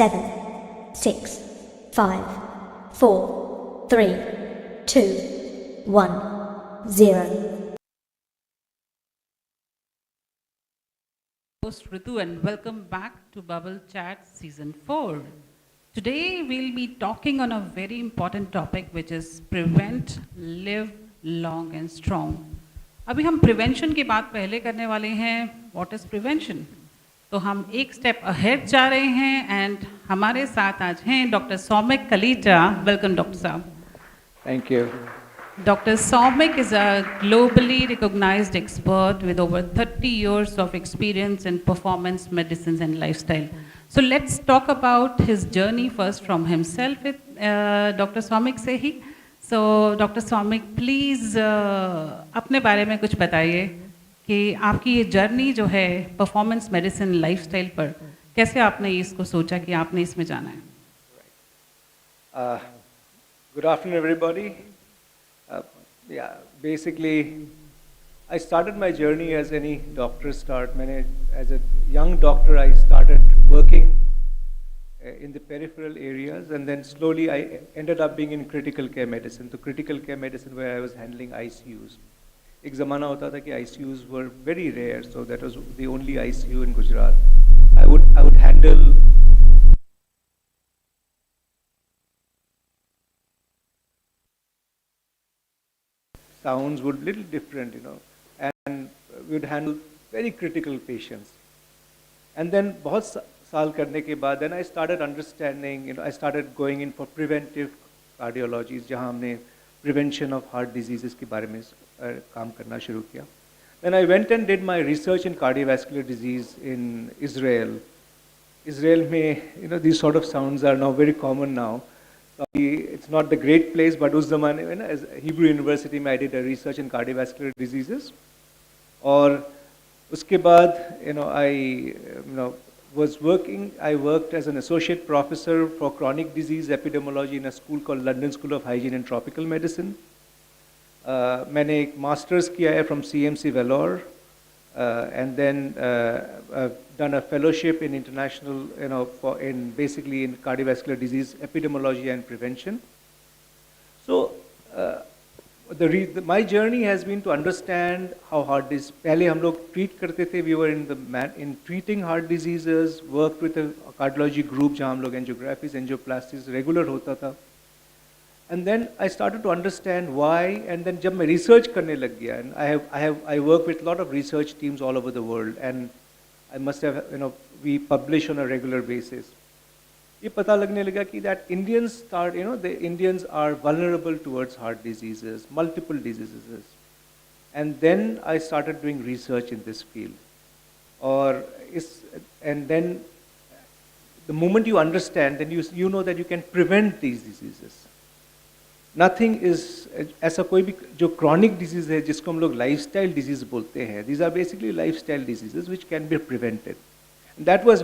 7, 6, 5, 4, 3, 2, 1, 0. Host Ritu and welcome back to Bubble Chat Season 4. Today we'll be talking on a very important topic which is prevent, live long and strong. अभी हम prevention की बात पहले करने वाले हैं. What is prevention? तो हम एक स्टेप अहेड जा रहे हैं एंड हमारे साथ आज हैं डॉक्टर सौमिक कलीटा. वेलकम डॉक्टर साहब. Thank you. Dr. Saumik is a globally recognized expert with over 30 years of experience in performance medicines and lifestyle. So let's talk about his journey first from himself with Dr. Saumik से ही. So Dr. Saumik, please अपने बारे में कुछ बताइए कि आपकी ये journey जो है परफॉर्मेंस मेडिसिन लाइफस्टाइल पर कैसे आपने इसको सोचा कि आपने इसमें जाना है. Good afternoon, everybody. Basically, I started my journey as any doctor start. As a young doctor, I started working in the peripheral areas, and then slowly I ended up being in critical care medicine. So critical care medicine, where I was handling ICUs. एक ज़माना होता था कि ICUs were very rare, so that was the only ICU in Gujarat. I would handle sounds would little different, and we would handle very critical patients. And then बहुत साल करने के बाद, then I started understanding, I started going in for preventive cardiologies, जहाँ हमने prevention of heart diseases के बारे में काम करना शुरू किया. Then I went and did my research in cardiovascular disease in Israel. Israel में, these sort of sounds are now very common now. It's not the great place, but उस ज़माने में as Hebrew University में I did a research in cardiovascular diseases. और उसके बाद I worked as an associate professor for chronic disease epidemiology in a school called London School of Hygiene and Tropical Medicine. मैंने एक masters किया है from CMC Vellore, and then I've done a fellowship in international, basically in cardiovascular disease epidemiology and prevention. So my journey has been to understand how heart disease. पहले हम लोग treat करते थे. We were in treating heart diseases. Worked with a cardiology group जहाँ हम लोग angiographies, angioplasties regular होता था. And then I started to understand why, and then जब मैं research करने लग गया, and I work with a lot of research teams all over the world, and I must have, we publish on a regular basis. ये पता लगने लगा कि that the Indians are vulnerable towards heart diseases, multiple diseases. And then I started doing research in this field. And then the moment you understand, then you know that you can prevent these diseases. Nothing is ऐसा कोई भी जो chronic disease है जिसको हम लोग lifestyle disease बोलते हैं. These are basically lifestyle diseases which can be prevented. And that was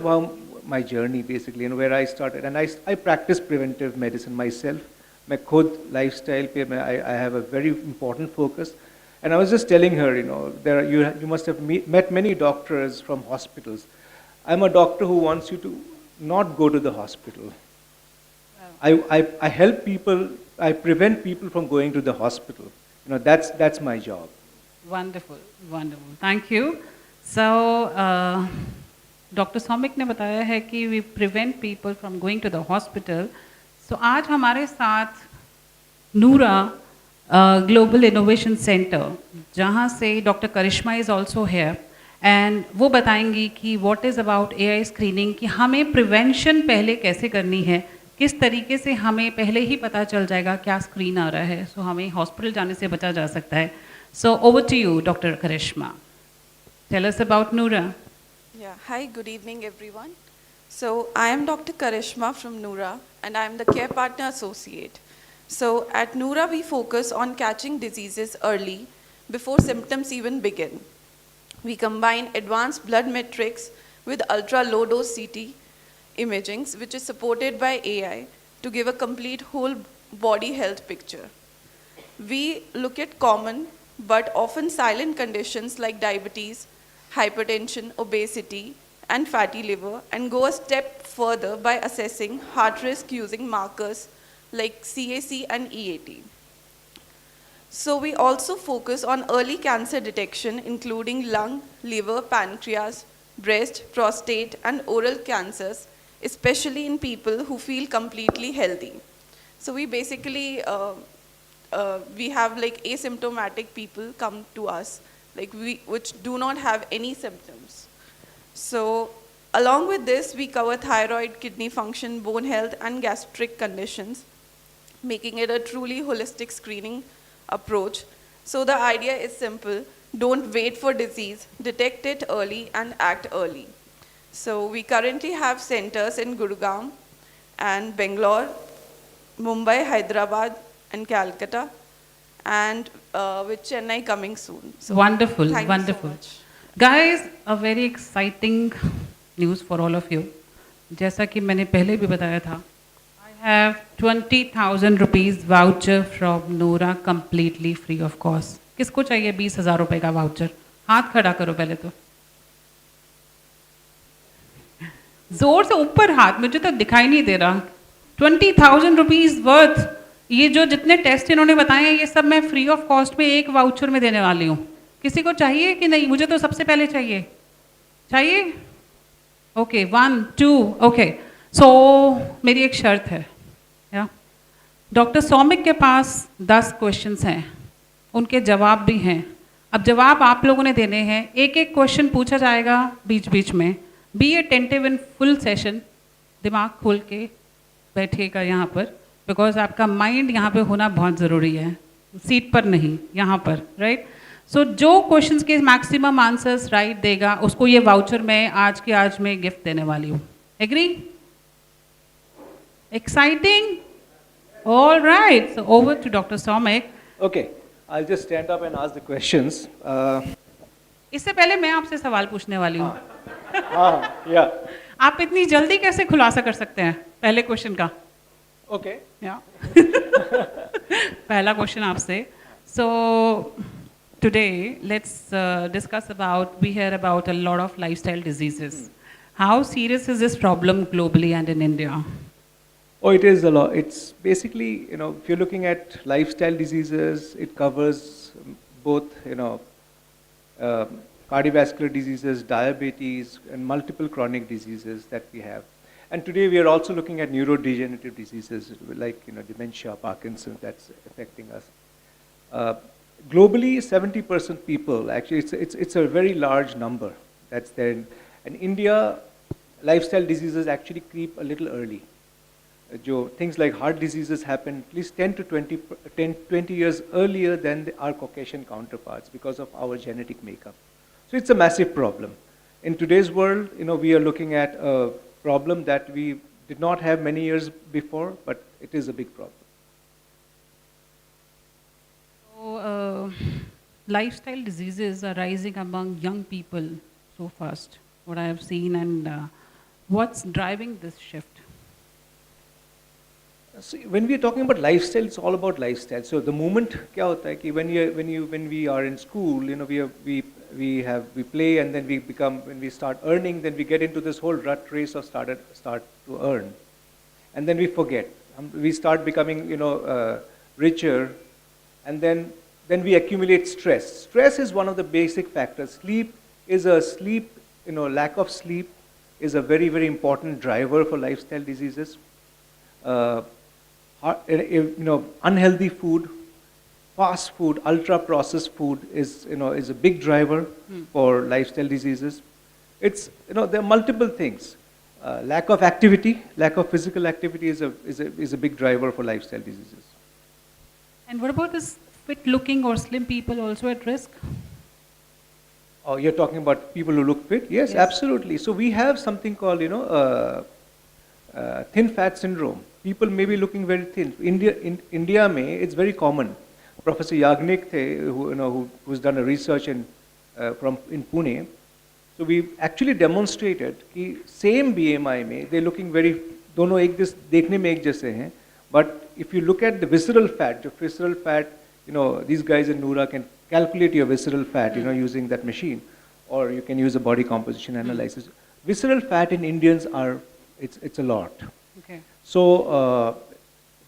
my journey basically, and where I started. And I practice preventive medicine myself. मैं खुद lifestyle पे I have a very important focus. And I was just telling her, you must have met many doctors from hospitals. I'm a doctor who wants you to not go to the hospital. I help people. I prevent people from going to the hospital. That's my job. Wonderful, wonderful. Thank you. So, Dr. Saumik ने बताया है कि we prevent people from going to the hospital. So आज हमारे साथ Nura Global Innovation Center, जहाँ से Dr. Karishma is also here, and वो बताएंगी कि what is about AI screening, कि हमें prevention पहले कैसे करनी है, किस तरीके से हमें पहले ही पता चल जाएगा क्या स्क्रीन आ रहा है, सो हमें हॉस्पिटल जाने से बचा जा सकता है. So over to you, Dr. Karishma. Tell us about Nura. Yeah, hi, good evening everyone. So I am Dr. Karishma from Nura, and I am the Care Partner Associate. So at Nura we focus on catching diseases early before symptoms even begin. We combine advanced blood metrics with ultra low dose CT imagings, which is supported by AI to give a complete whole body health picture. We look at common but often silent conditions like diabetes, hypertension, obesity, and fatty liver, and go a step further by assessing heart risk using markers like CAC and EAT. So we also focus on early cancer detection, including lung, liver, pancreas, breast, prostate, and oral cancers, especially in people who feel completely healthy. So we basically, we have like asymptomatic people come to us, like which do not have any symptoms. So along with this, we cover thyroid, kidney function, bone health, and gastric conditions, making it a truly holistic screening approach. So the idea is simple: don't wait for disease, detect it early and act early. So we currently have centers in Gurgaon and Bangalore, Mumbai, Hyderabad, and Calcutta, and with Chennai coming soon. So Wonderful, thank wonderful. You so much. Guys, a very exciting news for all of you. जैसा कि मैंने पहले भी बताया था, I have 20,000 rupees voucher from Nura completely free of cost. किसको चाहिए 20,000 रुपए का वाउचर? हाथ खड़ा करो पहले तो. जोर से ऊपर हाथ, मुझे तो दिखाई नहीं दे रहा. 20,000 रुपीज वर्थ. ये जो जितने टेस्ट इन्होंने बताए हैं, ये सब मैं फ्री ऑफ कॉस्ट में एक वाउचर में देने वाली हूँ. किसी को चाहिए कि नहीं? मुझे तो सबसे पहले चाहिए. चाहिए? Okay, 1 2 okay. सो मेरी एक शर्त है, या डॉक्टर सौमिक के पास 10 क्वेश्चंस हैं, उनके जवाब भी हैं. अब जवाब आप लोगों ने देने हैं. एक एक क्वेश्चन पूछा जाएगा बीच बीच में. Be attentive in full session, दिमाग खोल के बैठिएगा यहाँ पर, बिकॉज आपका माइंड यहाँ पे होना बहुत ज़रूरी है, सीट पर नहीं, यहाँ पर, राइट. सो जो क्वेश्चंस के मैक्सिमम आंसर्स राइट देगा, उसको ये वाउचर मैं आज के आज में गिफ्ट देने वाली हूँ. Agree? Exciting? All right. So over to doctor Soumik. Okay, I'll just stand up and ask the questions. इससे पहले मैं आपसे सवाल पूछने वाली हूँ. Yeah. आप इतनी जल्दी कैसे खुलासा कर सकते हैं पहले क्वेश्चन का? Okay. या पहला क्वेश्चन आपसे. सो today let's discuss about, we hear about a lot of lifestyle diseases. How serious is this problem globally and in India? Oh, it is a lot. It's basically, if you're looking at lifestyle diseases, it covers both, cardiovascular diseases, diabetes, and multiple chronic diseases that we have. And today we are also looking at neurodegenerative diseases like, dementia, Parkinson's, that's affecting us. Globally, 70% people, actually, it's a very large number that's there. In India, lifestyle diseases actually creep a little early. Things like heart diseases happen at least 10 to 20 years earlier than our Caucasian counterparts because of our genetic makeup. So it's a massive problem. In today's world, we are looking at a problem that we did not have many years before, but it is a big problem. So, lifestyle diseases are rising among young people so fast, what I have seen, and what's driving this shift? See, when we are talking about lifestyle, it's all about lifestyle. So the moment क्या होता है कि when we are in school, we play, and then when we start earning, then we get into this whole rut race of start to earn, and then we forget. We start becoming richer, and then we accumulate stress. Stress is one of the basic factors. Lack of sleep is a very, very important driver for lifestyle diseases. Unhealthy food, fast food, ultra processed food is a big driver for lifestyle diseases. There are multiple things. Lack of activity, lack of physical activity is a big driver for lifestyle diseases. And what about this fit looking or slim people also at risk? Oh, you're talking about people who look fit? Yes, absolutely. So we have something called thin fat syndrome. People may be looking very thin. In India, it's very common. Professor Yagnik, who's done a research in Pune, so we've actually demonstrated that same BMI they're looking very, दोनों एक देखने में एक जैसे हैं, but if you look at the visceral fat, these guys in Nura can calculate your visceral fat, using that machine, or you can use a body composition analysis. Visceral fat in Indians are, it's a lot. Okay. So,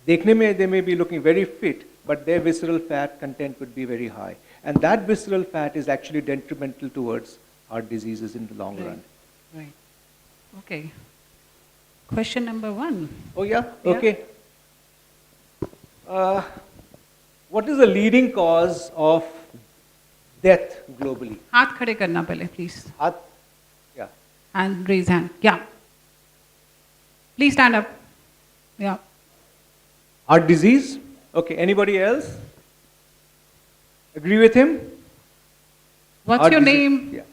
देखने में they may be looking very fit, but their visceral fat content would be very high. And that visceral fat is actually detrimental towards heart diseases in the long Right. run. Right. Okay. Question number 1. Oh yeah? Yeah. Okay. What is the leading cause of death globally? हाथ खड़े करना पहले, please. Heart, yeah. And raise hand. Yeah. Please stand up. Yeah. Heart disease? Okay, anybody else? Agree with him? What's Heart your disease. name? Yeah.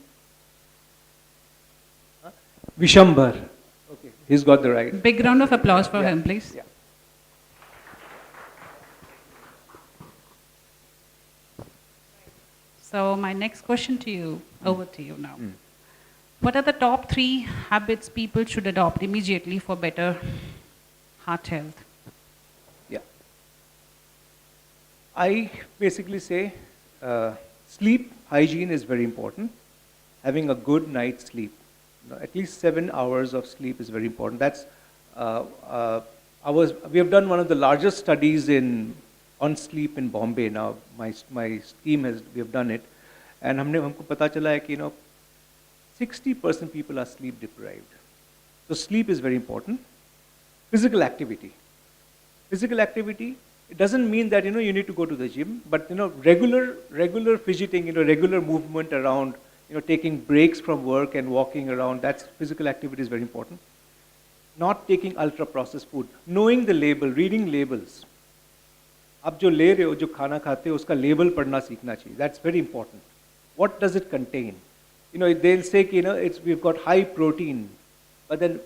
Vishambar. Okay, he's got the right. Big round of applause for Yeah. him, please. Yeah. So my next question to you, over to you now. What are the top 3 habits people should adopt immediately for better heart health? Yeah. I basically say sleep hygiene is very important. Having a good night's sleep, at least 7 hours of sleep is very important. That's we have done one of the largest studies on sleep in Bombay. Now my team we have done it, and हमको पता चला है कि 60% people are sleep deprived. So sleep is very important. Physical activity. Physical activity, it doesn't mean that you need to go to the gym, but regular fidgeting, regular movement around, taking breaks from work and walking around, that's physical activity is very important. Not taking ultra processed food, knowing the label, reading labels. आप जो ले रहे हो, जो खाना खाते हो, उसका label पढ़ना सीखना चाहिए. That's very important. What does it contain? They'll say we've got high protein, but then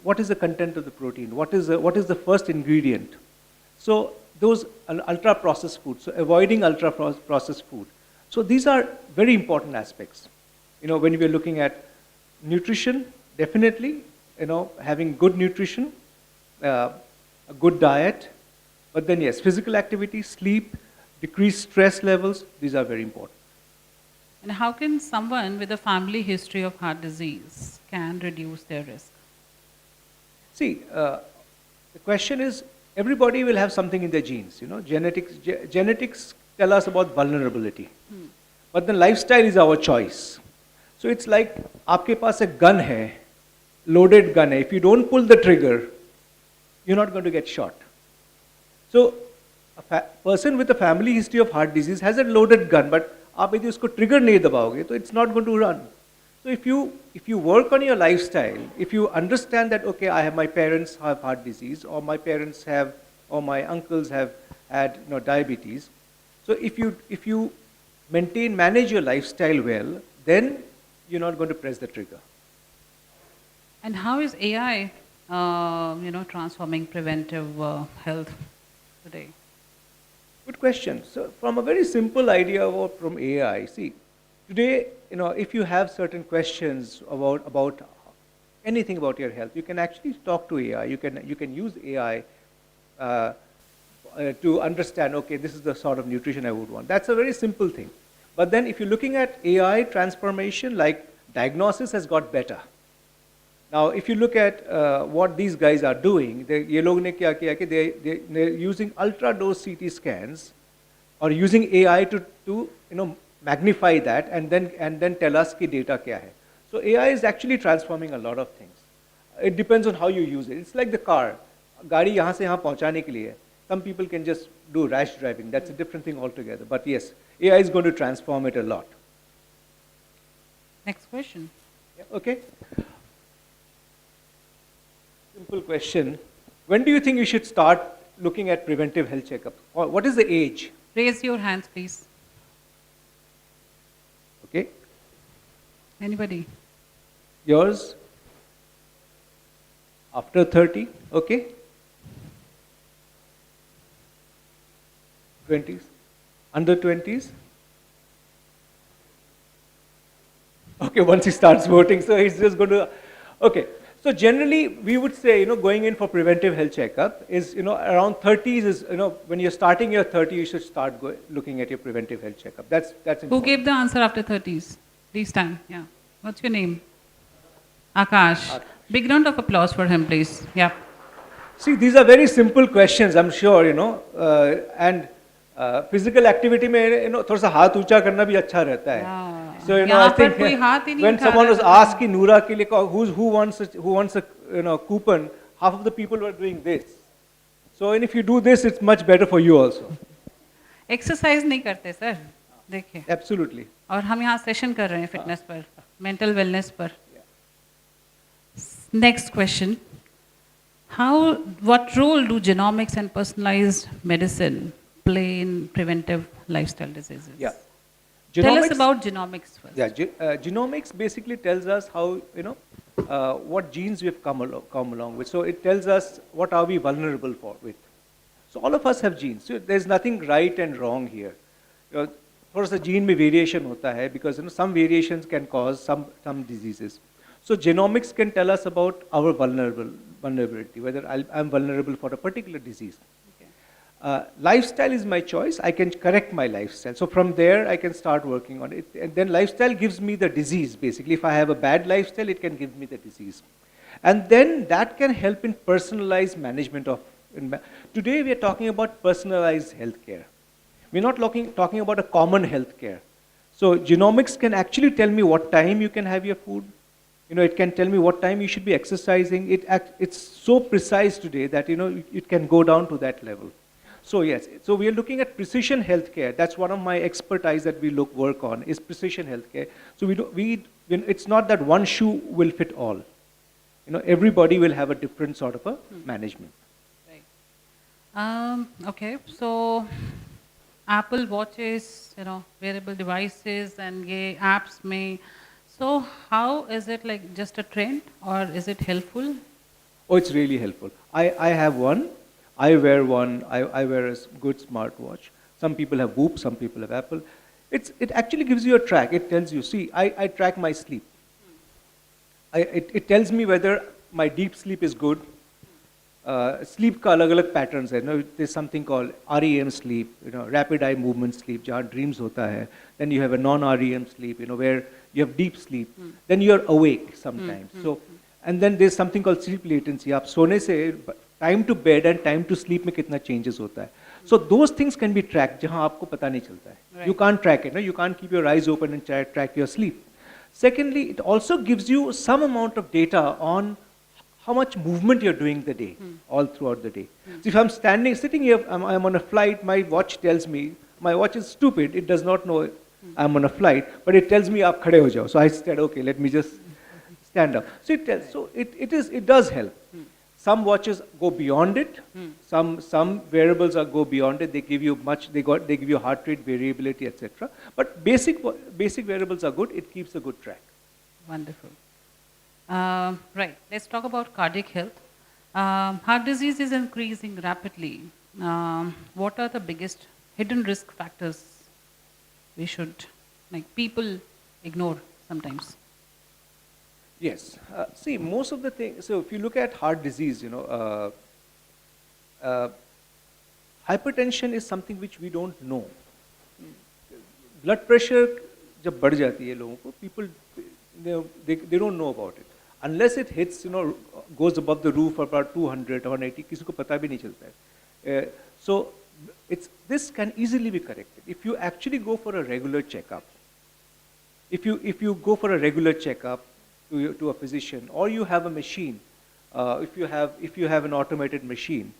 what is the content of the protein? What is the first ingredient? So those ultra processed food. So avoiding ultra processed food. So these are very important aspects. When we are looking at nutrition, definitely, having good nutrition, a good diet, but then yes, physical activity, sleep, decreased stress levels, these are very important. And how can someone with a family history of heart disease can reduce their risk? See, the question is, everybody will have something in their genes. Genetics tell us about vulnerability, but the lifestyle is our choice. So it's like, आपके पास एक gun है, loaded gun है. If you don't pull the trigger, you're not going to get shot. So a person with a family history of heart disease has a loaded gun, but आप यदि उसको trigger नहीं दबाओगे, तो it's not going to run. So if you work on your lifestyle, if you understand that, okay, my parents have heart disease, or my parents have, or my uncles have had diabetes. So if you manage your lifestyle well, then you're not going to press the trigger. And how is AI, transforming preventive health today? Good question. So from a very simple idea from AI, see, today, if you have certain questions about anything about your health, you can actually talk to AI. You can use AI to understand, okay, this is the sort of nutrition I would want. That's a very simple thing. But then if you're looking at AI transformation, like diagnosis has got better. Now, if you look at what these guys are doing, ये लोग ने क्या किया कि they're using ultra dose CT scans or using AI to magnify that and then tell us कि data क्या है. So AI is actually transforming a lot of things. It depends on how you use it. It's like the car. गाड़ी यहाँ से यहाँ पहुँचाने के लिए. Some people can just do rash driving. That's a different thing altogether. But yes, AI is going to transform it a lot. Next question. Yeah, okay. Simple question. When do you think you should start looking at preventive health checkup? What is the age? Raise your hands, please. Okay. Anybody? Yours? After 30? Okay. 20s? Under 20s? Okay, once he starts voting, so he's just going to... Okay. So generally, we would say, going in for preventive health checkup is, around 30s is, when you're starting your 30, you should start looking at your preventive health checkup. That's important. Who gave the answer after 30s? Please stand. Yeah. What's your name? Akash. Big round of applause for him, please. Yeah. See, these are very simple questions, I'm sure, and physical activity में, थोड़ा सा हाथ ऊंचा करना भी अच्छा रहता है. Yeah. So, I यहाँ पर think कोई हाथ ही नहीं when उठा someone रहा was है, asked कि नूरा के लिए who wants a coupon, half of the people were doing this. So, and if you do this, it's much better for you also. Exercise नहीं करते सर, देखिए. Absolutely. और हम यहाँ सेशन कर रहे हैं फिटनेस पर, मेंटल वेलनेस पर. Next question. What role do genomics and personalized medicine play in preventive lifestyle diseases? Yeah. Tell us Genomics- about genomics first. Yeah, genomics basically tells us how, what genes we've come along with. So it tells us what are we vulnerable with. So all of us have genes. So there's nothing right and wrong here. थोड़ा सा gene में variation होता है because some variations can cause some diseases. So genomics can tell us about our vulnerability, whether I'm vulnerable for a particular disease. Lifestyle is my choice. I can correct my lifestyle. So from there, I can start working on it. And then lifestyle gives me the disease, basically. If I have a bad lifestyle, it can give me the disease. And then that can help in personalized management of. Today, we are talking about personalized healthcare. We're not talking about a common healthcare. So genomics can actually tell me what time you can have your food. It can tell me what time you should be exercising. It's so precise today that, it can go down to that level. So yes, so we are looking at precision healthcare. That's one of my expertise that we work on is precision healthcare. So it's not that one shoe will fit all. Everybody will have a different sort of a management. Right. Okay, so Apple watches, wearable devices and ye apps may. So how is it like just a trend or is it helpful? Oh, it's really helpful. I have one. I wear one. I wear a good smartwatch. Some people have Whoop, some people have Apple. It actually gives you a track. It tells you, see, I track my sleep. It tells me whether my deep sleep is good. Sleep ka alag-alag patterns hai. There's something called REM sleep, rapid eye movement sleep, jahan dreams hota hai. Then you have a non-REM sleep, where you have deep sleep. Then you're awake sometimes. So, and then there's something called sleep latency. Aap sone se time to bed and time to sleep में कितना changes होता है. So those things can be tracked जहाँ आपको पता नहीं चलता है. Right. You can't track it. You can't keep your eyes open and track your sleep. Secondly, it also gives you some amount of data on how much movement you're doing the day, all throughout the day. So if I'm sitting here, I'm on a flight, my watch tells me, my watch is stupid, it does not know I'm on a flight, but it tells me, aap khade ho jao. So I said, okay, let me just stand up. So it does help. Some watches go beyond it. Some wearables go beyond it. They give you they give you heart rate variability, etc. But basic wearables are good. It keeps a good track. Wonderful. Right. Let's talk about cardiac health. Heart disease is increasing rapidly. What are the biggest hidden risk factors we should, people ignore sometimes? Yes. See, most of the things, so if you look at heart disease, hypertension is something which we don't know. Blood pressure, जब बढ़ जाती है लोगों को, people, they don't know about it. Unless it hits, goes above the roof about 200 or 180, किसी को पता भी नहीं चलता है. So, this can easily be corrected. If you actually go for a regular checkup, if you go for a regular checkup, to a physician, or you have a machine, if you have an automated machine,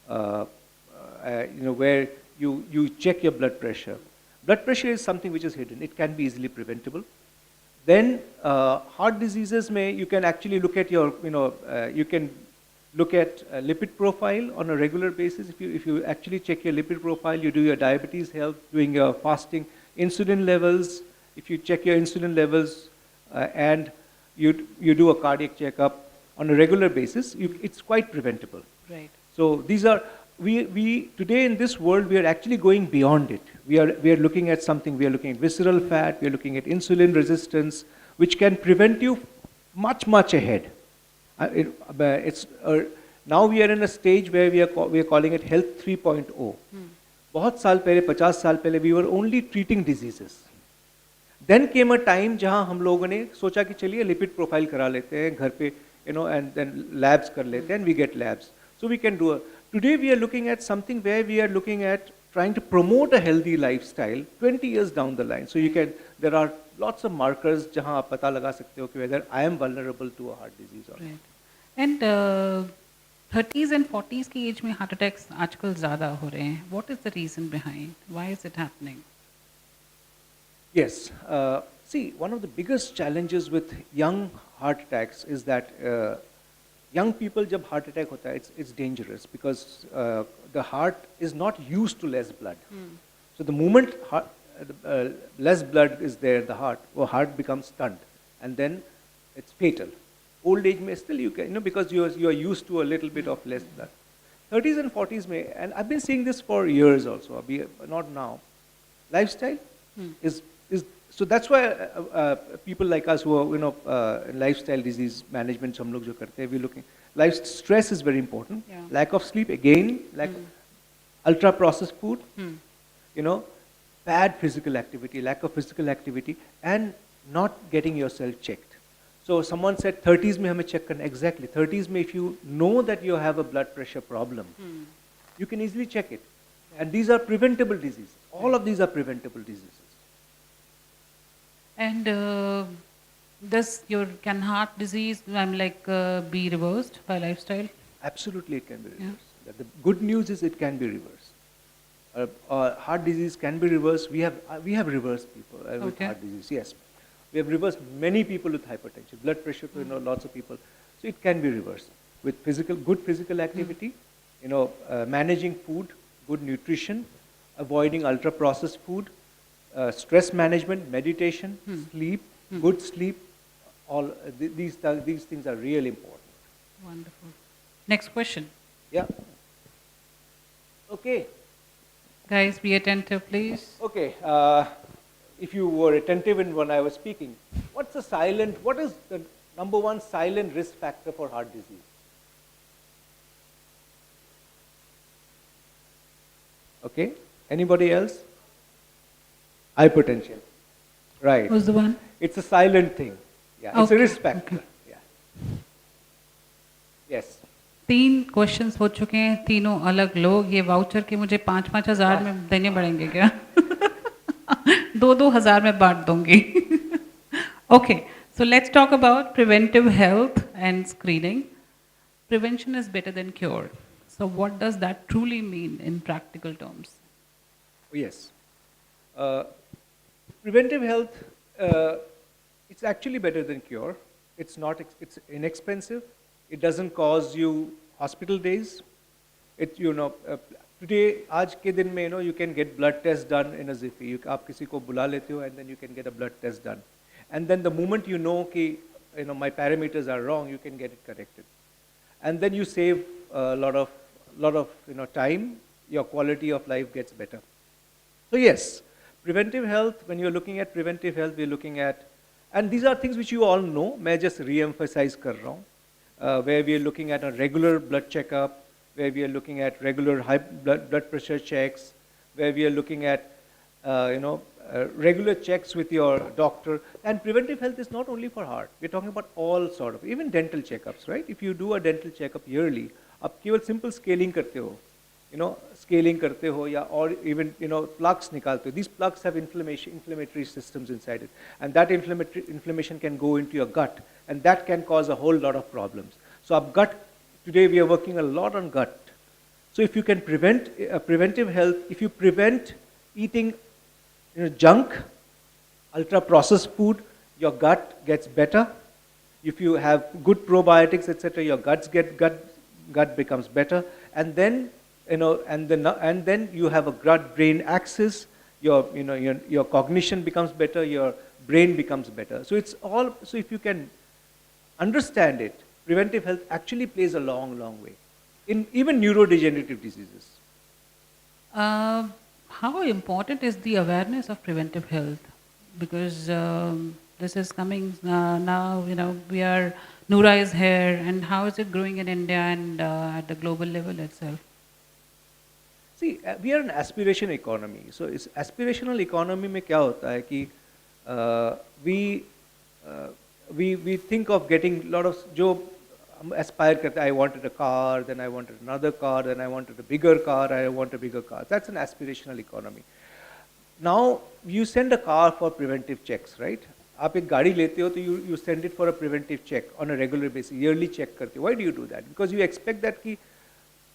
where you check your blood pressure. Blood pressure is something which is hidden. It can be easily preventable. Then heart diseases you can actually look at your, you can look at lipid profile on a regular basis. If you actually check your lipid profile, you do your diabetes health, doing your fasting, insulin levels. If you check your insulin levels and you do a cardiac checkup on a regular basis, it's quite preventable. Right. So these are, we today in this world, we are actually going beyond it. We are looking at something, we are looking at visceral fat, we are looking at insulin resistance, which can prevent you much, much ahead. Now we are in a stage where we are calling it health 3.0. बहुत साल पहले, 50 साल पहले, we were only treating diseases. Then came a time जहाँ हम लोगों ने सोचा कि चलिए lipid profile करा लेते हैं घर पे, and then labs कर लेते हैं, and we get labs. So we can do a. Today we are looking at something where we are looking at trying to promote a healthy lifestyle 20 years down the line. So there are lots of markers जहाँ आप पता लगा सकते हो कि whether I am vulnerable to a heart disease or not. Right. And 30s and 40s की as में heart attacks आजकल ज़्यादा हो रहे हैं. What is the reason behind? Why is it happening? Yes. See, one of the biggest challenges with young heart attacks is that young people, जब heart attack होता है, it's dangerous because the heart is not used to less blood. So the moment less blood is there in the heart, the heart becomes stunned, and then it's fatal. Old age में still you can, because you are used to a little bit of less blood. 30s and 40s में, and I've been seeing this for years also, not now. Lifestyle is so that's why people like us who are in lifestyle disease management, हम लोग जो करते हैं, we looking stress is very important. Yeah. Lack of sleep again, like ultra processed food, bad physical activity, lack of physical activity, and not getting yourself checked. So someone said 30s में हमें check करना. Exactly, 30s में if you know that you have a blood pressure problem, you can easily check it. And these are preventable diseases. All of these are preventable diseases. And can heart disease be reversed by lifestyle? Absolutely, it can be reversed. Yeah. The good news is it can be reversed. Heart disease can be reversed. We have reversed people with heart disease. Yes, we have reversed many people with hypertension, blood pressure. Lots of people. So it can be reversed with good physical activity. Managing food, good nutrition, avoiding ultra processed food, stress management, meditation, sleep, good sleep. All these things are really important. Wonderful. Next question. Yeah. Okay. Guys, be attentive, please. Okay. If you were attentive when I was speaking, what is the number one silent risk factor for heart disease? Okay. Anybody else? Hypertension. Right. Who's the one? It's a silent thing. Yeah. It's a risk factor. Okay. Yeah. Yes. 3 questions हो चुके हैं, तीनों अलग लोग. ये voucher के मुझे 5,000 में देने पड़ेंगे क्या? 2,000 में बांट दूंगी. Okay, so let's talk about preventive health and screening. Prevention is better than cure. So what does that truly mean in practical terms? Yes. Preventive health, it's actually better than cure. It's inexpensive. It doesn't cause you hospital days. Today, आज के दिन में, you can get blood test done in a jiffy. आप किसी को बुला लेते हो, and then you can get a blood test done. And then the moment you know कि, my parameters are wrong, you can get it corrected. And then you save a lot of time. Your quality of life gets better. So yes, preventive health. When you're looking at preventive health, we're looking at, and these are things which you all know. मैं just re-emphasize कर रहा हूँ. Where we are looking at a regular blood checkup, where we are looking at regular high blood pressure checks, where we are looking at regular checks with your doctor. And preventive health is not only for heart. We're talking about all sort of, even dental checkups, right? If you do a dental checkup yearly, आप केवल simple scaling करते हो, scaling करते हो, या or even plugs निकालते हो. These plugs have inflammatory systems inside it, and that inflammation can go into your gut, and that can cause a whole lot of problems. So our gut, today we are working a lot on gut. So if you can prevent preventive health, if you prevent eating junk, ultra processed food, your gut gets better. If you have good probiotics, etc., your gut becomes better, and then and then you have a gut-brain axis. Your cognition becomes better. Your brain becomes better. So it's all. So if you can understand it, preventive health actually plays a long, long way in even neurodegenerative diseases. How important is the awareness of preventive health? Because this is coming now. Nura is here, and how is it growing in India and at the global level itself? See, we are an aspiration economy. So इस aspirational economy में क्या होता है कि uh, we uh, we think of getting a lot of जो हम aspire करते हैं, I wanted a car, then I wanted another car, then I wanted a bigger car, I want a bigger car. That's an aspirational economy. Now you send a car for preventive checks, right? आप एक गाड़ी लेते हो तो you send it for a preventive check on a regular basis, yearly check करते हो. Why do you do that? Because you expect that कि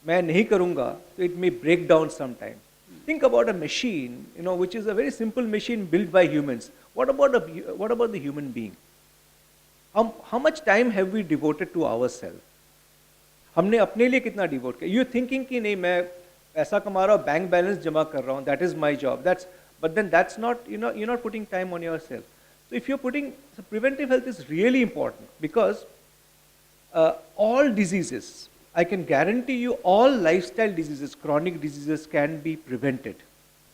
मैं नहीं करूँगा तो it may break down sometime. Think about a machine, you know, which is a very simple machine built by humans. What about the human being? How much time have we devoted to ourselves? हमने अपने लिए कितना devote किया? You're thinking कि नहीं मैं पैसा कमा रहा हूँ, बैंक बैलेंस जमा कर रहा हूँ, that is my job. But then that's not, you're not putting time on yourself. So if you're putting, so preventive health is really important because all diseases, I can guarantee you all lifestyle diseases, chronic diseases can be prevented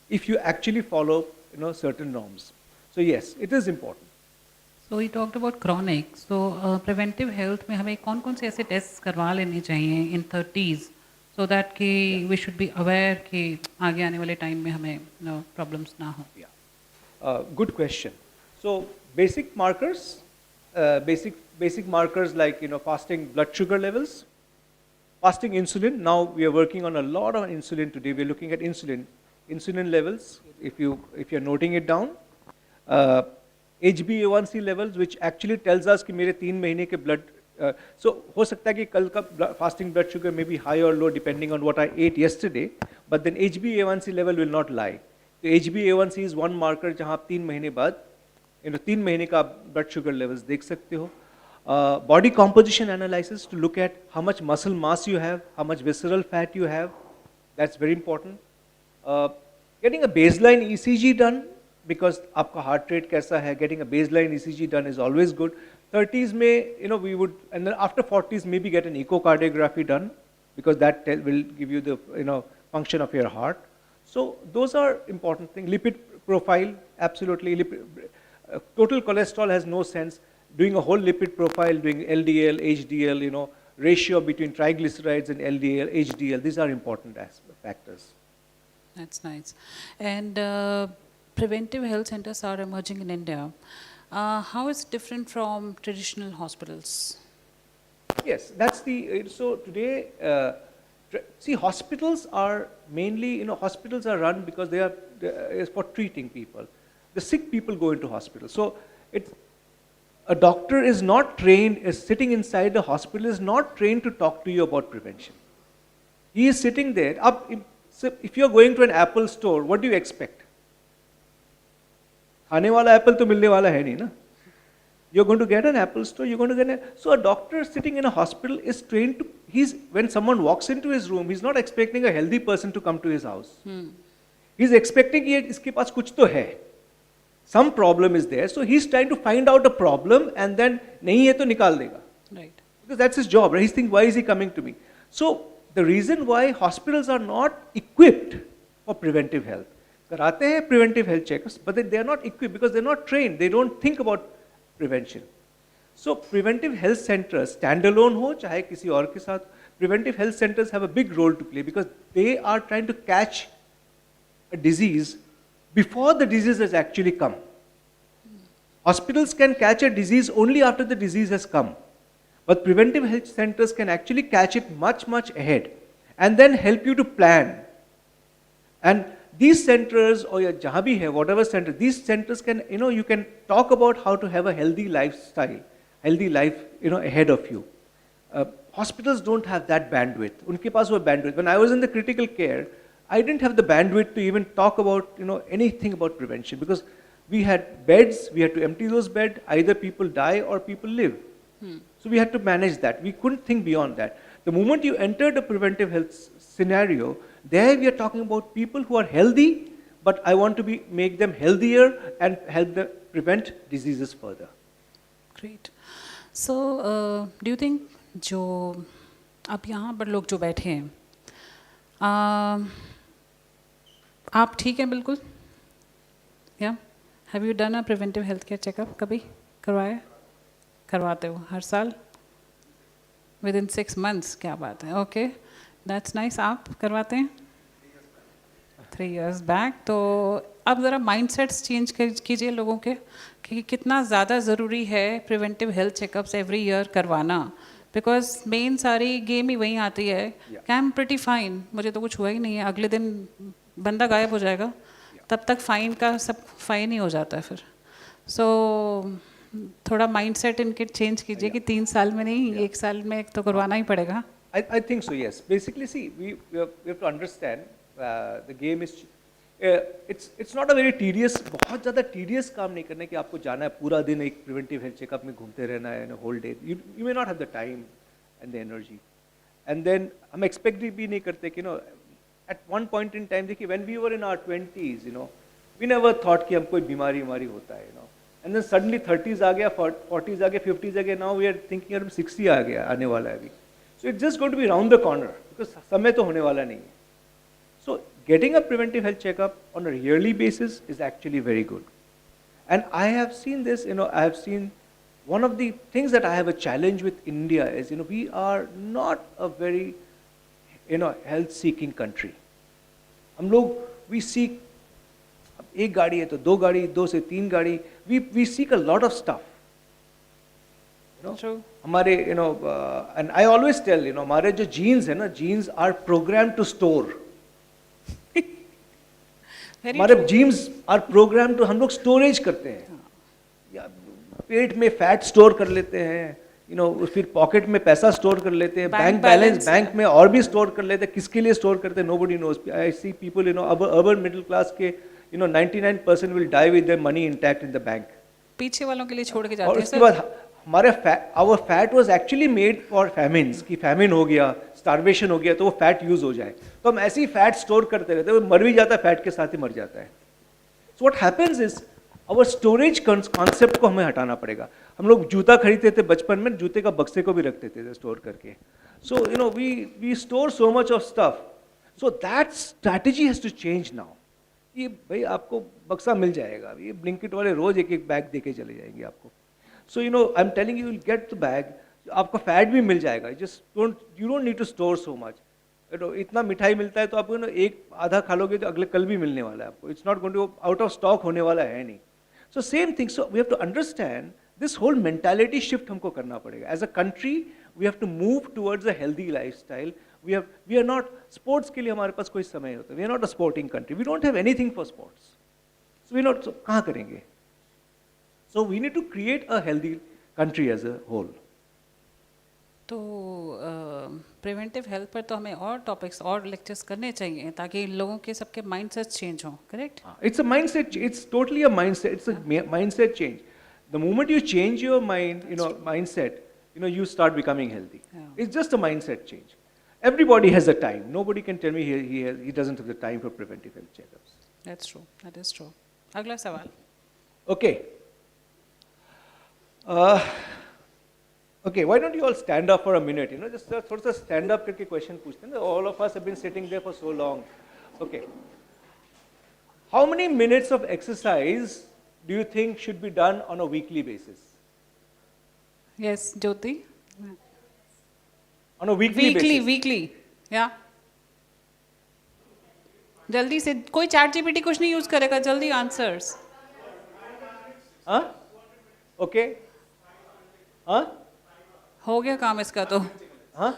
if you actually follow, certain norms. So yes, it is important. So we talked about chronic. So preventive health में हमें कौन-कौन से ऐसे tests करवा लेने चाहिए in 30s so that कि we should be aware कि आगे आने वाले time में हमें problems ना हो. Yeah. Good question. So basic markers, basic markers like fasting blood sugar levels, fasting insulin. Now we are working on a lot of insulin today. We are looking at insulin levels. If you're noting it down, HbA1c levels, which actually tells us कि मेरे 3 महीने के blood. So हो सकता है कि कल का fasting blood sugar may be high or low depending on what I ate yesterday, but then HbA1c level will not lie. So HbA1c is one marker जहाँ आप 3 महीने बाद 3 महीने का blood sugar levels देख सकते हो. Body composition analysis to look at how much muscle mass you have, how much visceral fat you have. That's very important. Getting a baseline ECG done because आपका heart rate कैसा है, getting a baseline ECG done is always good. 30s में, we would, and then after 40s maybe get an echocardiography done because that will give you the, function of your heart. So those are important things. Lipid profile, absolutely. Total cholesterol has no sense. Doing a whole lipid profile, doing LDL, HDL, ratio between triglycerides and LDL, HDL, these are important factors. That's nice. And preventive health centers are emerging in India. How is it different from traditional hospitals? Yes, that's so today, see hospitals are mainly, hospitals are run because they are is for treating people. The sick people go into hospitals. So a doctor is not trained, is sitting inside the hospital, is not trained to talk to you about prevention. He is sitting there. So if you are going to an Apple store, what do you expect? खाने वाला Apple तो मिलने वाला है नहीं ना. You're going to get an Apple store, you're going to get so a doctor sitting in a hospital is trained to, when someone walks into his room, he's not expecting a healthy person to come to his house. He's expecting कि इसके पास कुछ तो है. Some problem is there, so he's trying to find out a problem and then नहीं है तो निकाल देगा. Right. Because that's his job, right? He's thinking, why is he coming to me? So the reason why hospitals are not equipped for preventive health, कराते हैं preventive health checks, but they are not equipped because they're not trained. They don't think about prevention. So preventive health centers, standalone हो चाहे किसी और के साथ, preventive health centers have a big role to play because they are trying to catch a disease before the disease has actually come. Hospitals can catch a disease only after the disease has come. But preventive health centers can actually catch it much, much ahead and then help you to plan. And these centers, or jahan bhi hai, whatever center, these centers can, you can talk about how to have a healthy lifestyle, healthy life, ahead of you. Hospitals don't have that bandwidth. Unke paas wo bandwidth. When I was in the critical care, I didn't have the bandwidth to even talk about, anything about prevention because we had beds, we had to empty those beds, either people die or people live. So we had to manage that. We couldn't think beyond that. The moment you enter the preventive health scenario, there we are talking about people who are healthy, but I want to make them healthier and help them prevent diseases further. Great. So, do you think जो अब यहाँ पर लोग जो बैठे हैं, आप ठीक हैं बिल्कुल? Yeah. Have you done a preventive health care checkup कभी करवाया? करवाते हो हर साल? Within 6 months, क्या बात है? Okay, that's nice. आप करवाते हैं? 3 years back. तो आप ज़रा माइंडसेट्स चेंज कीजिए लोगों के कि कितना ज़्यादा ज़रूरी है preventive health checkups every year करवाना, बिकॉज मेन सारी गेम ही वहीं आती है कि आई एम प्रिटी फाइन, मुझे तो कुछ हुआ ही नहीं है, अगले दिन बंदा गायब हो जाएगा, तब तक फाइन का सब फाइन ही हो जाता है फिर. सो थोड़ा माइंडसेट इनके चेंज कीजिए कि 3 साल में नहीं, 1 साल में तो करवाना ही पड़ेगा. I think so, yes. Basically, see, we have to understand the game is, it's not a very tedious, बहुत ज़्यादा tedious काम नहीं करना है कि आपको जाना है पूरा दिन एक preventive health checkup में घूमते रहना है a whole day. You may not have the time and the energy. And then हम expect भी नहीं करते कि at one point in time, देखिए when we were in our 20s, we never thought कि हम कोई बीमारी होता है, And then suddenly 30s आ गया, 40s आ गया, 50s आ गया. Now we are thinking हम 60 आ गया, आने वाला है अभी. So it's just going to be round the corner because समय तो होने वाला नहीं है. So getting a preventive health checkup on a yearly basis is actually very good. And I have seen this, I have seen one of the things that I have a challenge with India is, we are not a very, health seeking country. हम लोग, we seek, एक गाड़ी है तो 2 गाड़ी, 2 से 3 गाड़ी, we seek a lot of stuff. True. हमारे and I always tell हमारे जो genes है ना, genes are programmed to store. हमारे genes are programmed to, हम लोग storage करते हैं, या पेट में fat store कर लेते हैं, फिर pocket में पैसा store कर लेते हैं, bank balance बैंक में और भी store कर लेते हैं, किसके लिए store करते हैं, nobody knows. I see people, urban middle class के, 99% will die with their money intact in the bank. पीछे वालों के लिए छोड़ के जाते हैं. और उसके बाद हमारे our fat was actually made for famines, कि famine हो गया, starvation हो गया, तो वो fat use हो जाए, तो हम ऐसे ही fat store करते रहते हैं, वो मर भी जाता है, fat के साथ ही मर जाता है. So what happens is our storage concept को हमें हटाना पड़ेगा. हम लोग जूता खरीदते थे बचपन में, जूते का बक्से को भी रखते थे store करके. So we store so much of stuff. So that strategy has to change now. ये भाई आपको बक्सा मिल जाएगा, ये ब्लिंकिट वाले रोज एक बैग देके चले जाएंगे आपको. So I'm telling you, you'll get the bag, आपको फैट भी मिल जाएगा. You don't need to store so much. इतना मिठाई मिलता है तो आप एक आधा खा लोगे तो अगले कल भी मिलने वाला है आपको. It's not going to out of stock होने वाला है नहीं. So same thing. So we have to understand this whole mentality shift हमको करना पड़ेगा. As a country, we have to move towards a healthy lifestyle. We are not, sports के लिए हमारे पास कोई समय नहीं होता. We are not a sporting country. We don't have anything for sports. So so कहाँ करेंगे? So we need to create a healthy country as a whole. तो प्रिवेंटिव हेल्थ पर तो हमें और टॉपिक्स और लेक्चर्स करने चाहिए ताकि लोगों के सबके माइंडसेट चेंज हो. Correct? It's a mindset. It's totally a mindset. It's a mindset change. The moment you change your mind, mindset, you start becoming healthy. Yeah. It's just a mindset change. Everybody has a time. Nobody can tell me he doesn't have the time for preventive health checkups. That's true. That is true. अगला सवाल. Okay. Okay, why don't you all stand up for a minute? Just थोड़ा सा stand up करके question पूछते हैं. All of us have been sitting there for so long. Okay. How many minutes of exercise do you think should be done on a weekly basis? Yes, Jyoti. On a weekly basis. Weekly. Yeah. जल्दी से, कोई chat GPT कुछ नहीं use करेगा, जल्दी answers. हाँ? Okay. हाँ? हो गया काम इसका तो. हाँ?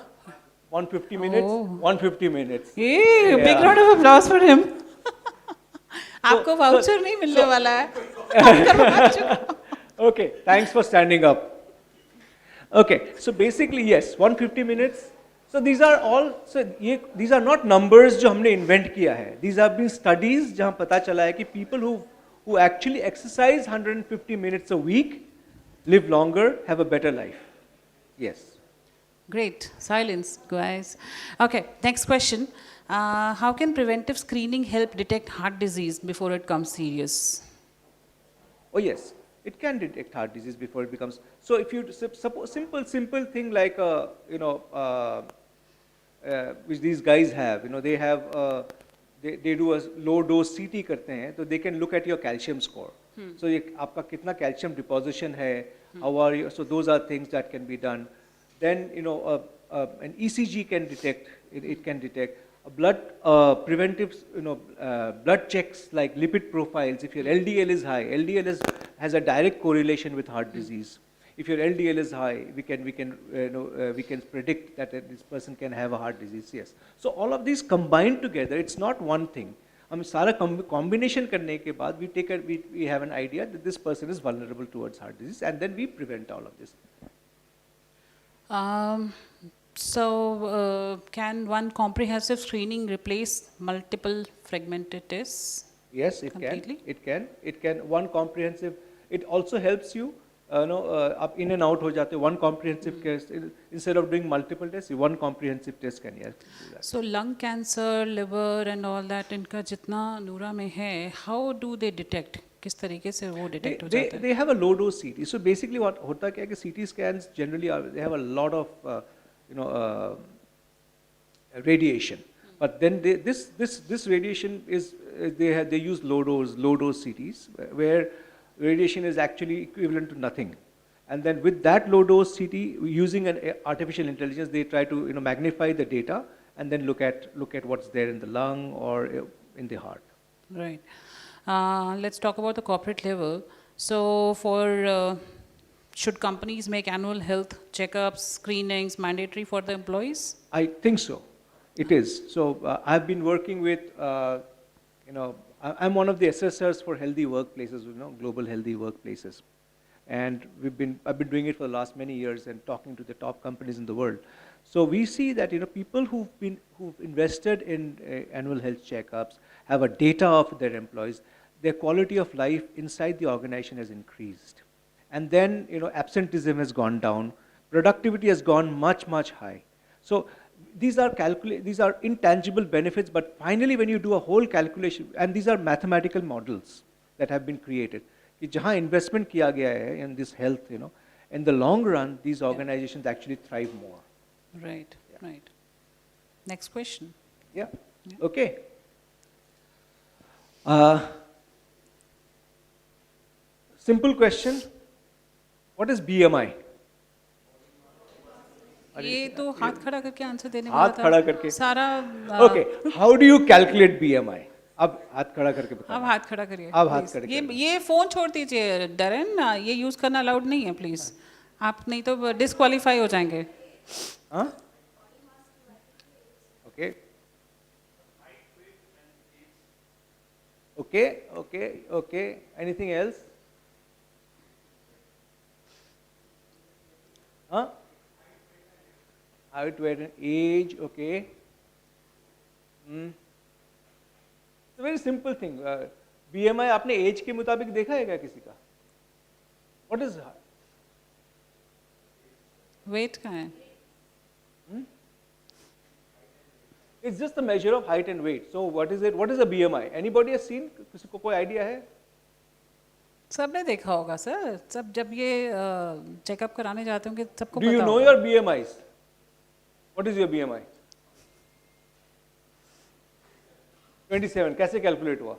150 minutes? Oh. 150 minutes. Hey, big round of applause for him. आपको वाउचर नहीं मिलने वाला है. Okay, thanks for standing up. Okay, so basically yes, 150 minutes. So these are all, these are not numbers जो हमने invent किया है. These have been studies जहाँ पता चला है कि people who actually exercise 150 minutes a week live longer, have a better life. Yes. Great. Silence, guys. Okay, next question. How can preventive screening help detect heart disease before it comes serious? Oh yes, it can detect heart disease before it becomes. So if you suppose simple thing like which these guys have, they have they do a low dose CT करते हैं, तो they can look at your calcium score. So ये आपका कितना calcium deposition है, how are you? So those are things that can be done. Then an ECG can detect. It can detect. blood preventive, blood checks like lipid profiles. If your LDL is high, has a direct correlation with heart disease. If your LDL is high, we can predict that this person can have a heart disease. Yes. So all of these combined together, it's not one thing. हम सारा combination करने के बाद we have an idea that this person is vulnerable towards heart disease, and then we prevent all of this. Can one comprehensive screening replace multiple fragmented tests? Yes, it Completely? can. It can. One comprehensive. It also helps you. Up in and out हो जाते. One comprehensive test instead of doing multiple tests, one comprehensive test can do that. So lung cancer, liver, and all that, इनका जितना नूरा में है, how do they detect? किस तरीके से वो detect हो जाता है? They have a low dose CT. So basically, what होता क्या है कि CT scans generally they have a lot of radiation. But then this radiation is they use low dose CTs where radiation is actually equivalent to nothing. And then with that low dose CT, using an artificial intelligence, they try to magnify the data and then look at what's there in the lung or in the heart. Right. Let's talk about the corporate level. So should companies make annual health checkups, screenings mandatory for the employees? I think so. It is. So I've been working with, I'm one of the assessors for healthy workplaces, global healthy workplaces. And I've been doing it for the last many years and talking to the top companies in the world. So we see that, people who've invested in annual health checkups, have a data of their employees, their quality of life inside the organization has increased. And then, absenteeism has gone down, productivity has gone much, much high. So these are intangible benefits, but finally when you do a whole calculation, and these are mathematical models that have been created, कि जहाँ investment किया गया है in this health, in the long run, these organizations actually thrive more. Right, right. Next question. Yeah. Okay. Simple question. What is BMI? ये तो हाथ खड़ा करके आंसर देने वाला हाथ था। खड़ा करके। सारा Okay. How do you calculate BMI? अब हाथ खड़ा करके बताओ। अब हाथ खड़ा करिए। अब हाथ please. खड़ा ये फोन छोड़ दीजिए डरन, ये यूज करना अलाउड नहीं है प्लीज। आप नहीं तो डिस्क्वालीफाई हो जाएंगे। हाँ? Okay. Okay. Anything else? Huh? Height, weight, and age. Okay. It's a very simple thing. BMI आपने age के मुताबिक देखा है क्या किसी का? What is वेट का है? It's just the measure of height and weight. So what is it? What is a BMI? Anybody has seen? किसी को कोई idea है? सबने देखा होगा सर, सब जब ये चेकअप कराने जाते होंगे सबको Do पता you know होगा। your BMIs? What is your BMI? 27. कैसे calculate हुआ?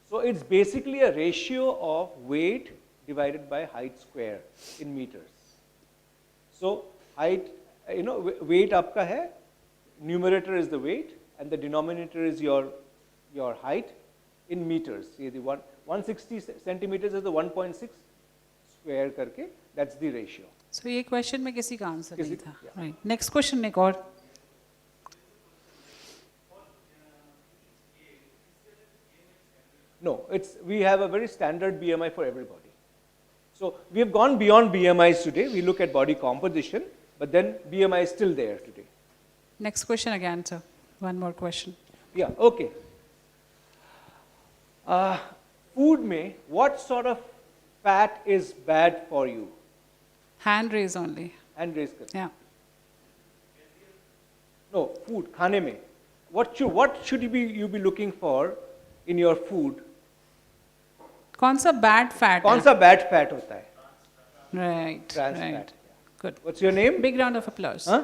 So it's basically a ratio of weight divided by height square in meters. So height, weight आपका है, numerator is the weight and the denominator is your height in meters. See the 160 centimeters is the 1.6 square करके, that's the ratio. So ये question में किसी का answer नहीं था। yeah. Right, next question एक और। No, we have a very standard BMI for everybody. So we have gone beyond BMIs today. We look at body composition, but then BMI is still there today. Next question again sir, one more question. Yeah, okay. Food में, what sort of fat is bad for you? Hand raise only. Hand raise कर. या No, food, खाने में. What should you be looking for in your food? कौन सा bad fat? कौन सा bad fat होता है? Right Trans right, fat. Good. What's your name? Big round of applause. Huh?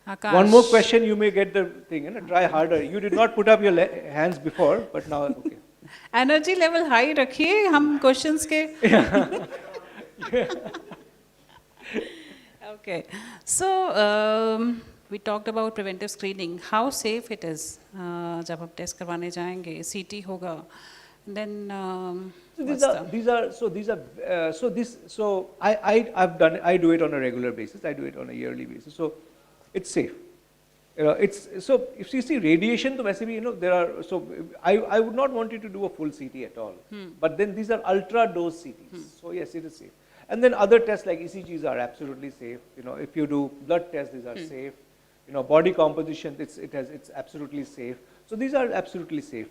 Akash. One more question, you may get the thing. Try harder. You did not put up your hands before, but now okay. Energy level high रखिए हम questions के। Okay. So, we talked about preventive screening. How safe it is? जब हम test करवाने जाएंगे, CT होगा, then So what's the? I do it on a regular basis. I do it on a yearly basis. So it's safe. It's so if you see radiation, to वैसे भी there are I would not want you to do a full CT at all. But then these are ultra dose CTs. So yes, it is safe. And then other tests like ECGs are absolutely safe. If you do blood tests, these are safe. Body composition, it's absolutely safe. So these are absolutely safe.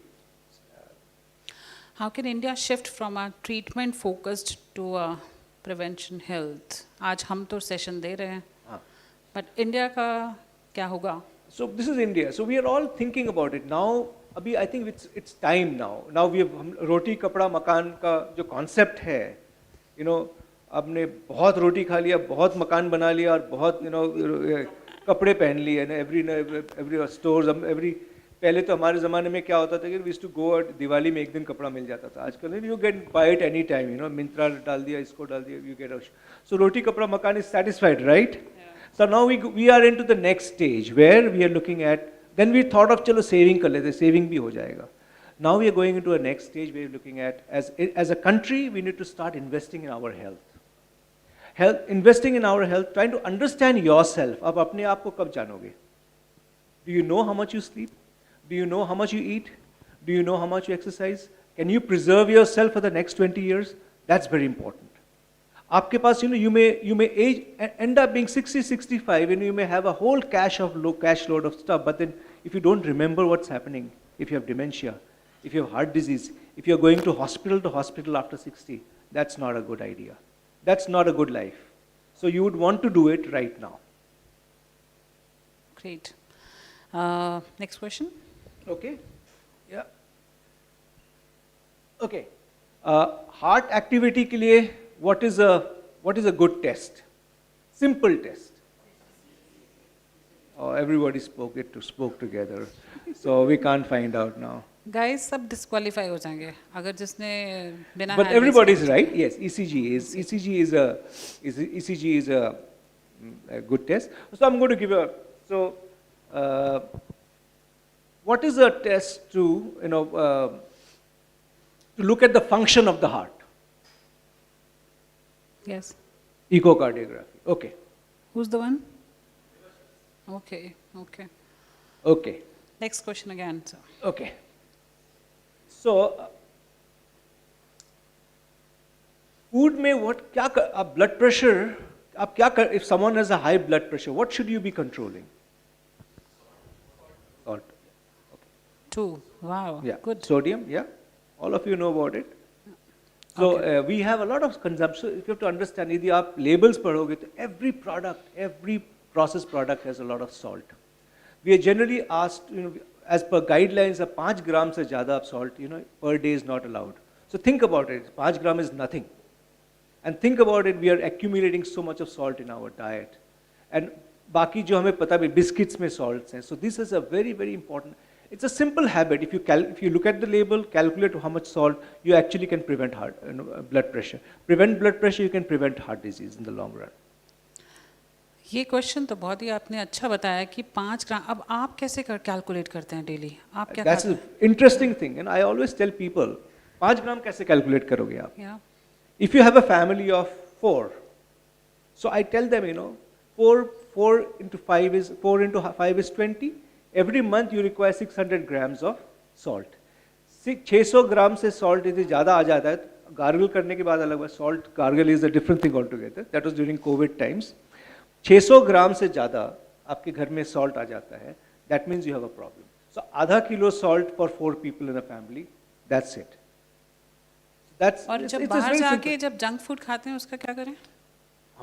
How can India shift from a treatment focused to a prevention health? आज हम तो session दे रहे हैं. But India का क्या होगा? So this is India. So we are all thinking about it now. अभी I think it's time now. Now we have रोटी कपड़ा मकान का जो concept है, आपने बहुत रोटी खा लिया, बहुत मकान बना लिया और बहुत कपड़े पहन लिए ना every stores पहले तो हमारे ज़माने में क्या होता था कि we used to go Diwali में एक दिन कपड़ा मिल जाता था. आजकल you get buy it any time, Myntra डाल दिया, इसको डाल दिया, you get a so रोटी कपड़ा मकान is satisfied, right? Yeah. So now we are into the next stage where we are looking at. Then we thought of चलो saving कर लेते, saving भी हो जाएगा. Now we are going into a next stage where we are looking at as a country we need to start investing in our health. Investing in our health, trying to understand yourself. आप अपने आप को कब जानोगे? Do you know how much you sleep? Do you know how much you eat? Do you know how much you exercise? Can you preserve yourself for the next 20 years? That's very important. आपके पास you may end up being 60, 65 and you may have a whole cash load of stuff, but then if you don't remember what's happening, if you have dementia, if you have heart disease, if you're going to hospital after 60, that's not a good idea. That's not a good life. So you would want to do it right now. Great. Next question. Okay. Yeah. Okay. Heart activity के लिए what is a good test? Simple test. Oh, everybody spoke together, so we can't find out now. Guys, सब disqualify हो जाएंगे अगर जिसने बिना. But everybody is right. Yes, ECG is a good test. So I'm going to give what is a test to look at the function of the heart? Yes. Echocardiography. Okay. Who's the one? Okay. Okay. Next question again. So. Okay. So, food में blood pressure, if someone has a high blood pressure, what should you be controlling? Salt. Okay. 2. Wow. Yeah. Good. Sodium. Yeah. All of you know about it. So Okay. we have a lot of consumption. If you have to understand, यदि आप labels पढ़ोगे तो every product, every processed product has a lot of salt. We are generally asked, as per guidelines, 5 grams से ज़्यादा salt, per day is not allowed. So think about it. 5 gram is nothing. And think about it. We are accumulating so much of salt in our diet. And बाकी जो हमें पता भी biscuits में salts हैं. So this is a very, very important. It's a simple habit. If you look at the label, calculate how much salt, you actually can prevent blood pressure. Prevent blood pressure, you can prevent heart disease in the long run. ये question तो बहुत ही आपने अच्छा बताया कि 5 ग्राम. अब आप कैसे कैलकुलेट करते हैं डेली? आप क्या That's an interesting thing, and I always tell people, 5 ग्राम कैसे कैलकुलेट करोगे आप? Yeah. If you have a family of 4, so I tell them, 4 into 5 is 20. Every month you require 600 grams of salt. 600 ग्राम से salt यदि ज़्यादा आ जाता है, gargle करने के बाद अलग बात. Salt gargle is a different thing altogether. That was during COVID times. 600 ग्राम से ज़्यादा आपके घर में salt आ जाता है, that means you have a problem. So आधा kilo salt for 4 people in a family, that's it. और जब बाहर जाके जब जंक फूड खाते हैं उसका क्या करें?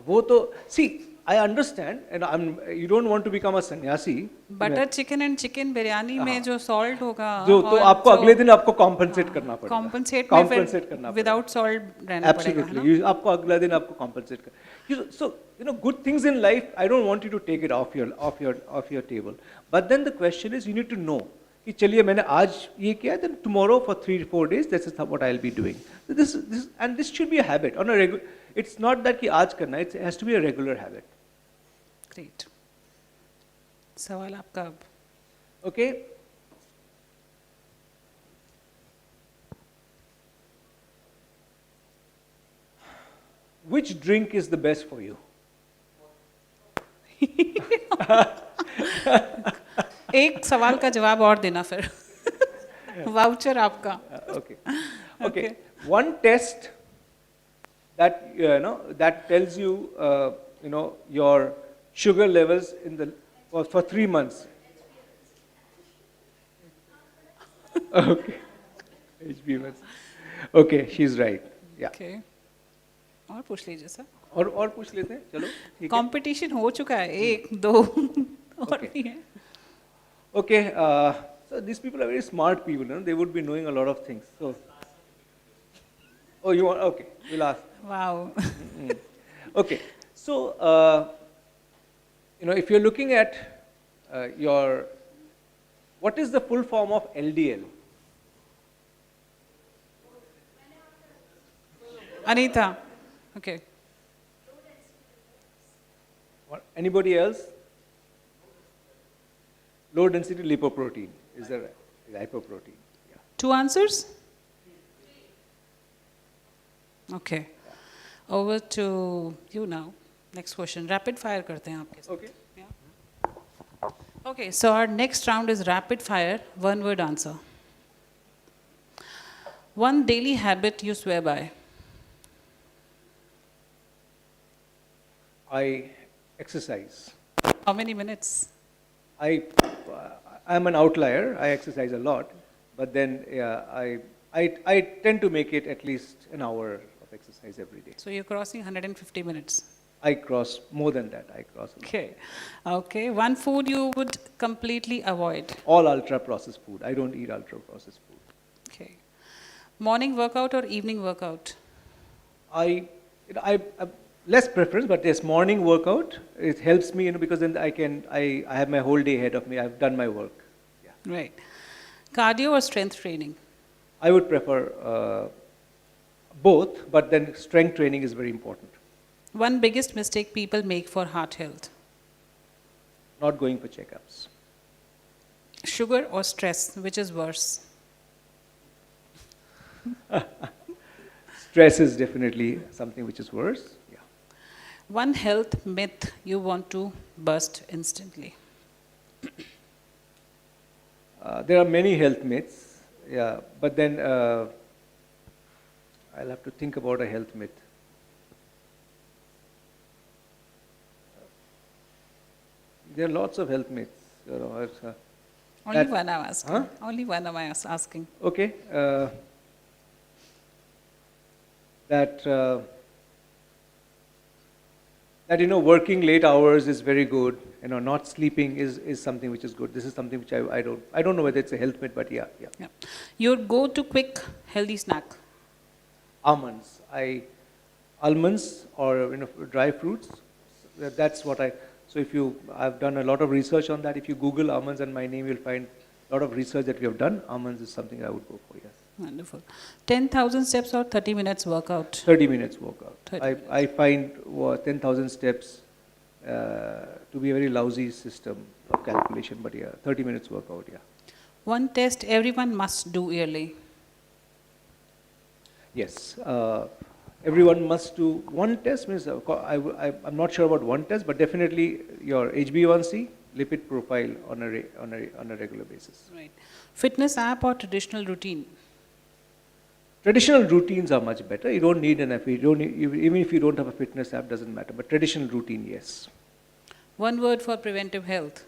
वो तो see, I understand, and you don't want to become a sannyasi. Butter chicken and chicken biryani में जो सॉल्ट होगा जो तो आपको अगले दिन आपको कॉम्पनसेट करना पड़ेगा. कॉम्पनसेट करना विदाउट सॉल्ट रहना पड़ेगा. Absolutely. आपको अगला दिन आपको कॉम्पनसेट कर. So good things in life. I don't want you to take it off your table. But then the question is, you need to know कि चलिए मैंने आज ये किया, then tomorrow for 3-4 days this is what I'll be doing. So this should be a habit on a regular. It's not that कि आज करना, it has to be a regular habit. Great. सवाल आपका अब. Okay. Which drink is the best for you? एक सवाल का जवाब और देना फिर. वाउचर आपका. Okay. Okay. One test that that tells you your sugar levels in the for 3 months. Okay. HB1. Okay, she's right. Yeah. Okay. और पूछ लीजिए सर. और पूछ लेते हैं, चलो. ठीक है. कंपटीशन हो चुका है, एक दो और Okay. भी है. Okay, so these people are very smart people, they would be knowing a lot of things. So, oh, you want, okay, we'll ask. Wow. Okay, so, if you're looking at what is the full form of LDL? Anita. Okay. Anybody else? Low density lipoprotein is the lipoprotein. Yeah. 2 answers? Okay. Over to you now. Next question. Rapid fire करते हैं आपके साथ. Okay. Yeah. Okay, so our next round is rapid fire, one word answer. One daily habit you swear by. I exercise. How many minutes? I'm an outlier. I exercise a lot, but then I tend to make it at least an hour of exercise every day. So you're crossing 150 minutes. I cross more than that. I cross a lot. Okay. Okay. One food you would completely avoid. All ultra processed food. I don't eat ultra processed food. Okay. Morning workout or evening workout? I less preference, but yes, morning workout. It helps me, because then I have my whole day ahead of me. I've done my work. Yeah. Right. Cardio or strength training? I would prefer both, but then strength training is very important. One biggest mistake people make for heart health? Not going for checkups. Sugar or stress, which is worse? Stress is definitely something which is worse. Yeah. One health myth you want to burst instantly? There are many health myths, yeah, but then I'll have to think about a health myth. There are lots of health myths. Only one I'm asking. Huh? Only one am I asking. Okay. That working late hours is very good. Not sleeping is something which is good. This is something which I don't know whether it's a health myth, but yeah. Your go-to quick healthy snack? Almonds. Almonds or dry fruits. That's what So I've done a lot of research on that. If you Google almonds and my name, you'll find a lot of research that we have done. Almonds is something I would go for. Yes. Wonderful. 10,000 steps or 30 minutes workout? 30 minutes workout. 30 minutes. I find 10,000 steps to be a very lousy system of calculation, but yeah, 30 minutes workout, yeah. One test everyone must do yearly? Yes, everyone must do one test. Means I'm not sure about one test, but definitely your HbA1c, lipid profile on a regular basis. Right. Fitness app or traditional routine? Traditional routines are much better. You don't need an app. Even if you don't have a fitness app, doesn't matter. But traditional routine, yes. One word for preventive health?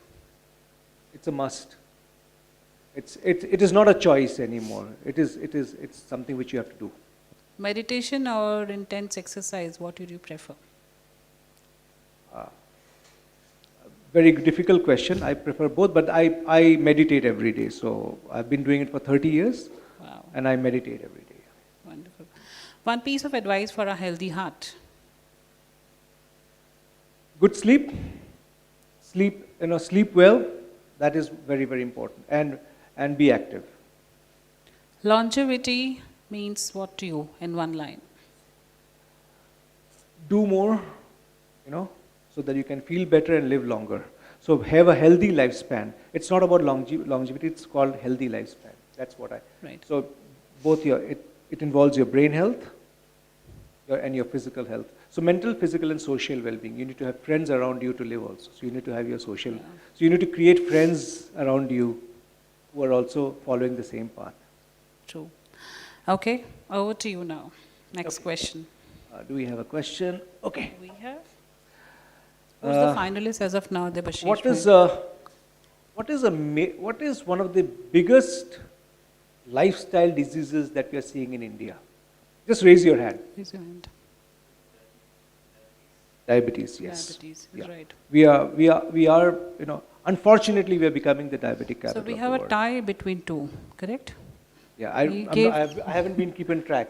It's a must. It is not a choice anymore. It's something which you have to do. Meditation or intense exercise, what would you prefer? Very difficult question. I prefer both, but I meditate every day. So I've been doing it for 30 years. Wow. And I meditate every day. Wonderful. One piece of advice for a healthy heart? Good sleep. Sleep well. That is very, very important. And be active. Longevity means what to you in one line? Do more, so that you can feel better and live longer. So have a healthy lifespan. It's not about longevity, it's called healthy lifespan. That's what I. Right. So both it involves your brain health and your physical health. So mental, physical, and social well-being. You need to have friends around you to live also. So you need to have your social. So you need to create friends around you who are also following the same path. True. Okay, over to you now. Next Okay. question. Do we have a question? Okay. We have. Who's the finalist as of now? Debashish. What is one of the biggest lifestyle diseases that we are seeing in India? Just raise your hand. Raise your hand. Diabetes, yes. Diabetes, Yeah. right. We are, unfortunately, we are becoming the diabetic capital So we of have the a world. tie between two, correct? Yeah, we gave- I haven't been keeping track.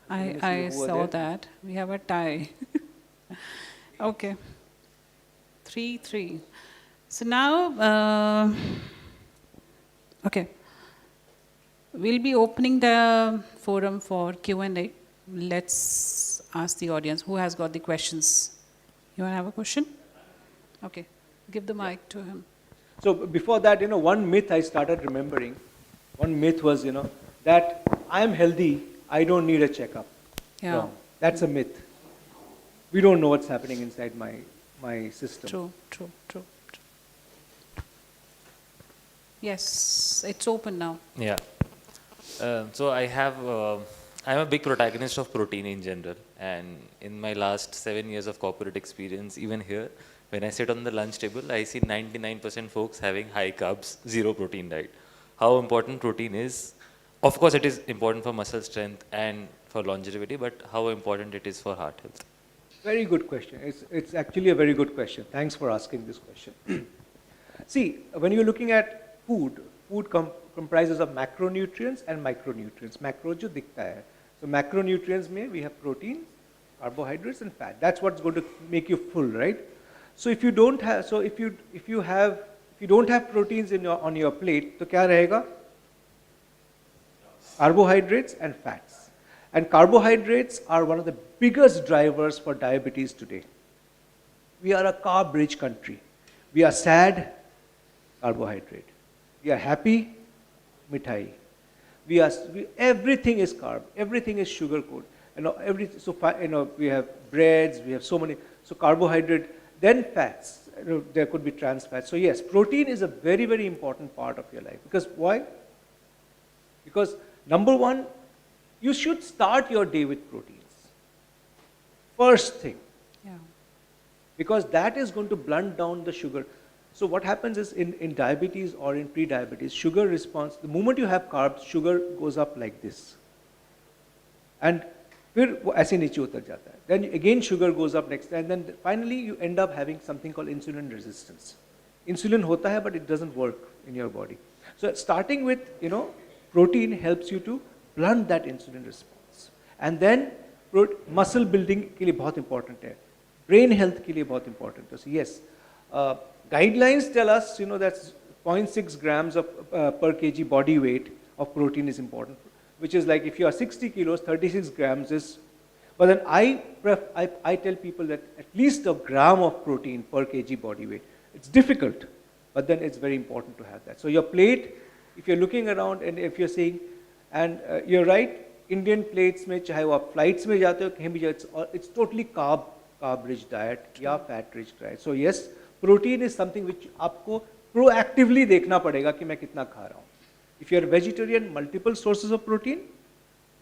Let me see I who were saw there. that. We have a tie. Okay. 3-3. So now, okay. We'll be opening the forum for Q&A. Let's ask the audience who has got the questions. You want to have a question? Okay. Give the mic to him. So before that, one myth I started remembering. One myth was, that I am healthy, I don't need a checkup. Yeah. Wrong. That's a myth. We don't know what's happening inside my system. True. Yes, it's open now. Yeah. So I'm a big protagonist of protein in general. And in my last 7 years of corporate experience, even here, when I sit on the lunch table, I see 99% folks having high carbs, zero protein diet. How important protein is? Of course, it is important for muscle strength and for longevity, but how important it is for heart health? Very good question. It's actually a very good question. Thanks for asking this question. See, when you're looking at food comprises of macronutrients and micronutrients. Macro jo dikhta hai. So macronutrients mein we have protein, carbohydrates and fat. That's what's going to make you full, right? So if you don't have proteins on your plate, to kya rahega? Carbohydrates and fats. And carbohydrates are one of the biggest drivers for diabetes today. We are a carb-rich country. We are sad, carbohydrate. We are happy, mithai. Everything is carb. Everything is sugar coated. We have breads. We have so many. So carbohydrate, then fats. There could be trans fats. So yes, protein is a very, very important part of your life. Because why? Because number one, you should start your day with proteins. First thing. Yeah. Because that is going to blunt down the sugar. So what happens is in diabetes or in pre-diabetes, sugar response, the moment you have carbs, sugar goes up like this. And फिर वो ऐसे नीचे उतर जाता है. Then again sugar goes up next, and then finally you end up having something called insulin resistance. Insulin होता है, but it doesn't work in your body. So starting with protein helps you to blunt that insulin response. And then muscle building के लिए बहुत important है. Brain health के लिए बहुत important है. So yes, guidelines tell us that 0.6 grams of per kg body weight of protein is important, which is like if you are 60 kilos, 36 grams is. But then I tell people that at least a gram of protein per kg body weight. It's difficult, but then it's very important to have that. So your plate, if you're looking around and if you're saying, and you're right, Indian plates में चाहे वो आप flights में जाते हो कहीं भी जाते, it's totally carb rich diet या fat rich diet. So yes, protein is something which आपको proactively देखना पड़ेगा कि मैं कितना खा रहा हूँ. If you're a vegetarian, multiple sources of protein.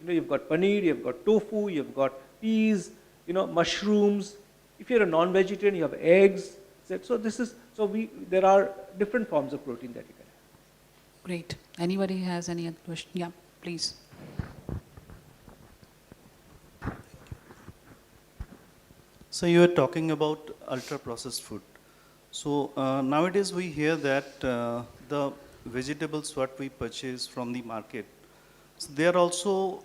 You've got paneer, you've got tofu, you've got peas, mushrooms. If you're a non-vegetarian, you have eggs. So there are different forms of protein that you can have. Great. Anybody has any other question? Yeah, please. So you were talking about ultra-processed food. So nowadays we hear that the vegetables what we purchase from the market, so they are also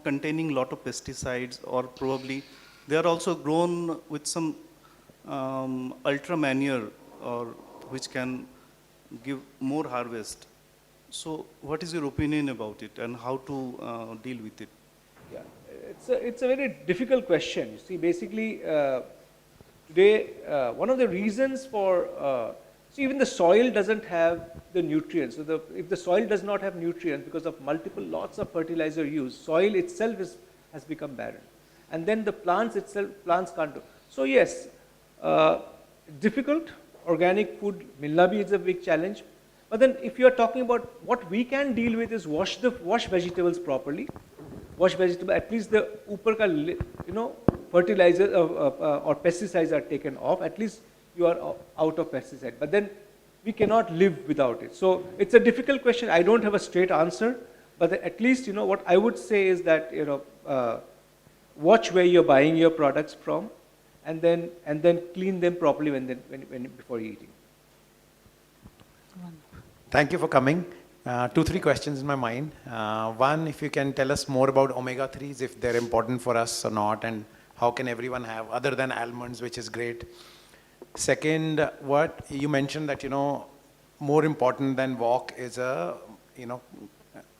containing lot of pesticides, or probably they are also grown with some ultra manure, or which can give more harvest. So what is your opinion about it and how to deal with it? Yeah, it's a very difficult question. You see, basically, Today, one of the reasons for, so even the soil doesn't have the nutrients. So if the soil does not have nutrients because of multiple lots of fertilizer use, soil itself has become barren. And then the plants can't do. So yes, difficult. Organic food, milna bhi is a big challenge. But then if you are talking about what we can deal with is wash vegetables properly. Wash vegetable, at least the upar ka, fertilizer or pesticides are taken off. At least you are out of pesticide. But then we cannot live without it. So it's a difficult question. I don't have a straight answer. But at least, what I would say is that, watch where you're buying your products from, and then clean them properly before eating. Thank you for coming. 2-3 questions in my mind. One, if you can tell us more about omega-3s, if they're important for us or not, and how can everyone have, other than almonds, which is great. Second, what you mentioned that, more important than walk is a,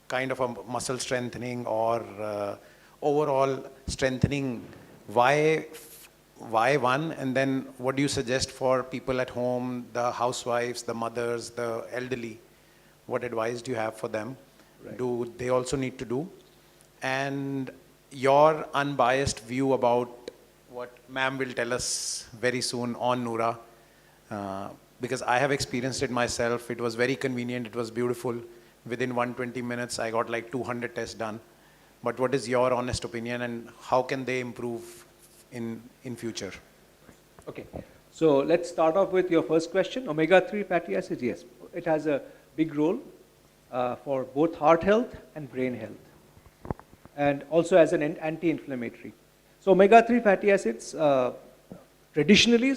kind of a muscle strengthening or overall strengthening. Why one? And then what do you suggest for people at home, the housewives, the mothers, the elderly? What advice do you have for them? Right. Do they also need to do? And your unbiased view about what ma'am will tell us very soon on Nura, because I have experienced it myself. It was very convenient. It was beautiful. Within 120 minutes, I got like 200 tests done. But what is your honest opinion, and how can they improve in future? Okay, so let's start off with your first question. Omega-3 fatty acids, yes, it has a big role for both heart health and brain health, and also as an anti-inflammatory. So omega-3 fatty acids, traditionally,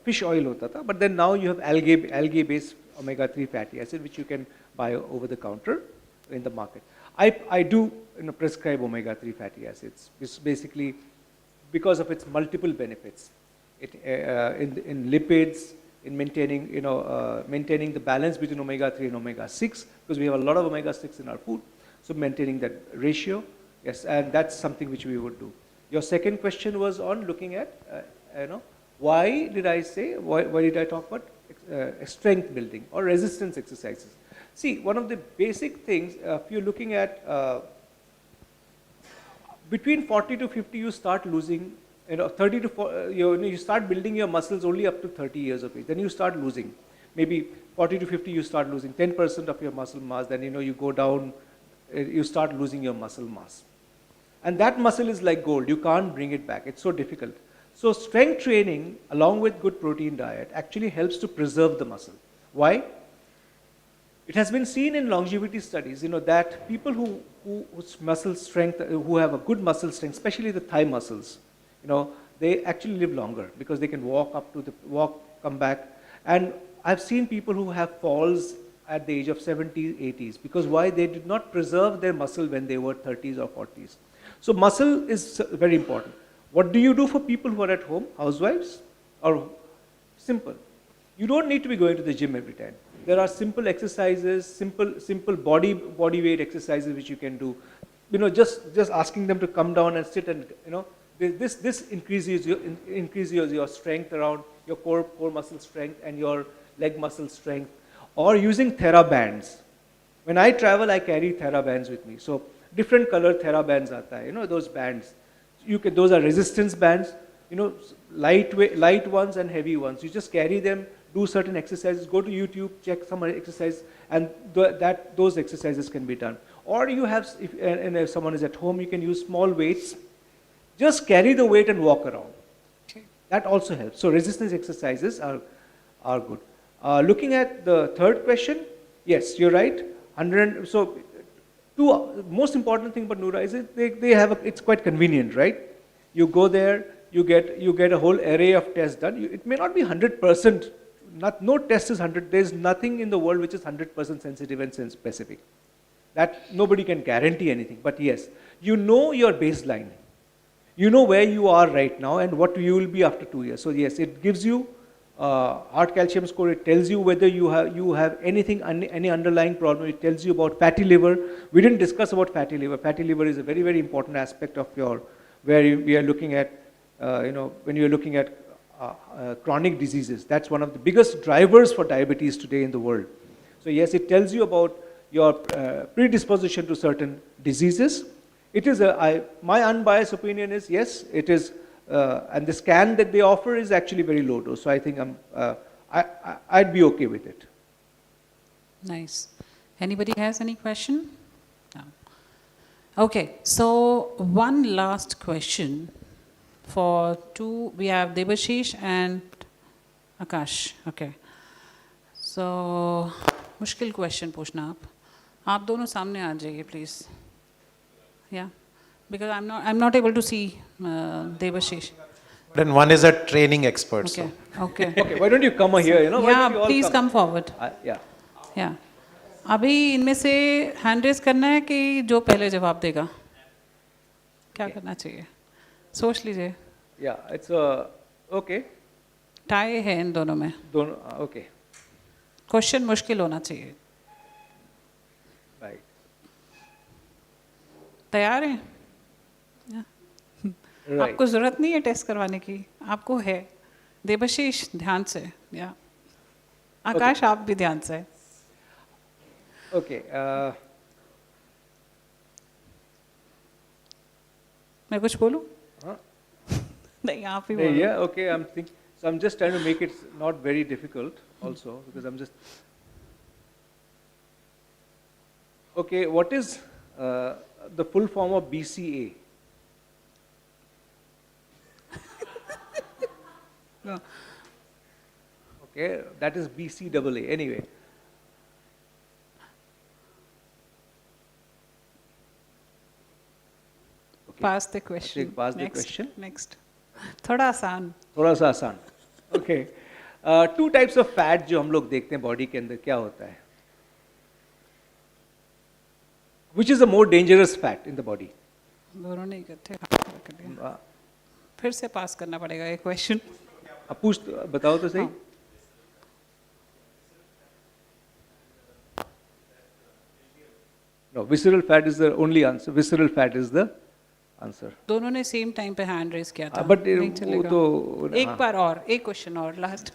fish oil hota tha, but then now you have algae-based omega-3 fatty acid, which you can buy over the counter in the market. I do prescribe omega-3 fatty acids. It's basically because of its multiple benefits. In lipids, in maintaining maintaining the balance between omega-3 and omega-6, because we have a lot of omega-6 in our food. So maintaining that ratio, yes, and that's something which we would do. Your second question was on looking at, why did I talk about strength building or resistance exercises? See, one of the basic things, if you're looking at between 40 to 50, you start losing, 30 to 40, you start building your muscles only up to 30 years of age. Then you start losing. Maybe 40 to 50, you start losing 10% of your muscle mass. Then, you go down, you start losing your muscle mass. And that muscle is like gold. You can't bring it back. It's so difficult. So strength training, along with good protein diet, actually helps to preserve the muscle. Why? It has been seen in longevity studies, that people whose muscle strength, who have a good muscle strength, especially the thigh muscles, they actually live longer because they can come back. And I've seen people who have falls at the age of 70s, 80s, because why? They did not preserve their muscle when they were 30s or 40s. So muscle is very important. What do you do for people who are at home, housewives? Or simple. You don't need to be going to the gym every time. There are simple exercises, simple body weight exercises which you can do. Just asking them to come down and sit and, this increases your strength around your core muscle strength and your leg muscle strength. Or using TheraBands. When I travel, I carry TheraBands with me. So different color TheraBands aata hai, those bands. Those are resistance bands, light ones and heavy ones. You just carry them, do certain exercises, go to YouTube, check some exercise, and those exercises can be done. Or you have, if someone is at home, you can use small weights. Just carry the weight and walk around. That also helps. So resistance exercises are good. Looking at the third question, yes, you're right. Most important thing about Nura is it's quite convenient, right? You go there, you get a whole array of tests done. It may not be 100%. No test is 100. There's nothing in the world which is 100% sensitive and specific. That nobody can guarantee anything. But yes, you know your baseline. You know where you are right now and what you will be after 2 years. So yes, it gives you heart calcium score. It tells you whether you have anything, any underlying problem. It tells you about fatty liver. We didn't discuss about fatty liver. Fatty liver is a very, very important aspect of we are looking at, when you're looking at chronic diseases. That's one of the biggest drivers for diabetes today in the world. So yes, it tells you about your predisposition to certain diseases. It is my unbiased opinion is yes, it is, and the scan that they offer is actually very low dose. So I think I'd be okay with it. Nice. Anybody has any question? No. Okay, so one last question for two. We have Debashish and Akash. Okay. So, मुश्किल question पूछना आप दोनों सामने आ जाइए please. Yeah, because I'm not able to see Debashish. Then one is a training expert. Okay, So. okay. Okay, why don't you come here? You know, why don't you Yeah, all please come forward. Yeah. Yeah. अभी इनमें से hand raise करना है कि जो पहले जवाब देगा क्या करना चाहिए सोच लीजिए Yeah, it's okay. टाई है इन दोनों में Okay. क्वेश्चन मुश्किल होना चाहिए Right. तैयार हैं Right. आपको जरूरत नहीं है टेस्ट करवाने की आपको है देवशीष ध्यान से या आकाश आप भी ध्यान से Okay. मैं कुछ बोलूं Huh? नहीं आप ही Yeah, बोलो yeah, okay. So I'm just trying to make it not very difficult also because I'm just. Okay, what is the full form of BCA? No. Okay, that is BCAA. Anyway. Okay. Pass the question Take pass the question. Next थोड़ा आसान थोड़ा सा आसान. Okay. Two types of fat जो हम लोग देखते हैं बॉडी के अंदर क्या होता है? Which is the more dangerous fat in the body? दोनों ने इकट्ठे हाथ रख लिए फिर से पास करना पड़ेगा ये क्वेश्चन आप बताओ तो सही. No, visceral fat is the only answer. Visceral fat is the answer. दोनों ने सेम टाइम पे हैंड रेज किया था But नहीं वो चलेगा तो एक बार और एक क्वेश्चन और लास्ट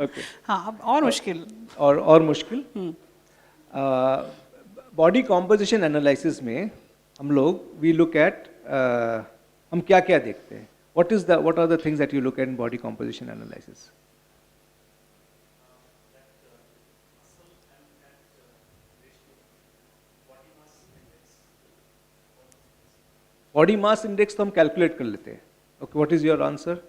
Okay. हाँ अब और मुश्किल और मुश्किल. बॉडी कॉम्पोजिशन एनालिसिस में हम लोग वी लुक एट हम क्या क्या देखते हैं? What are the things that you look at in body composition analysis? Body mass index तो हम कैलकुलेट कर लेते हैं. Okay, what is your answer?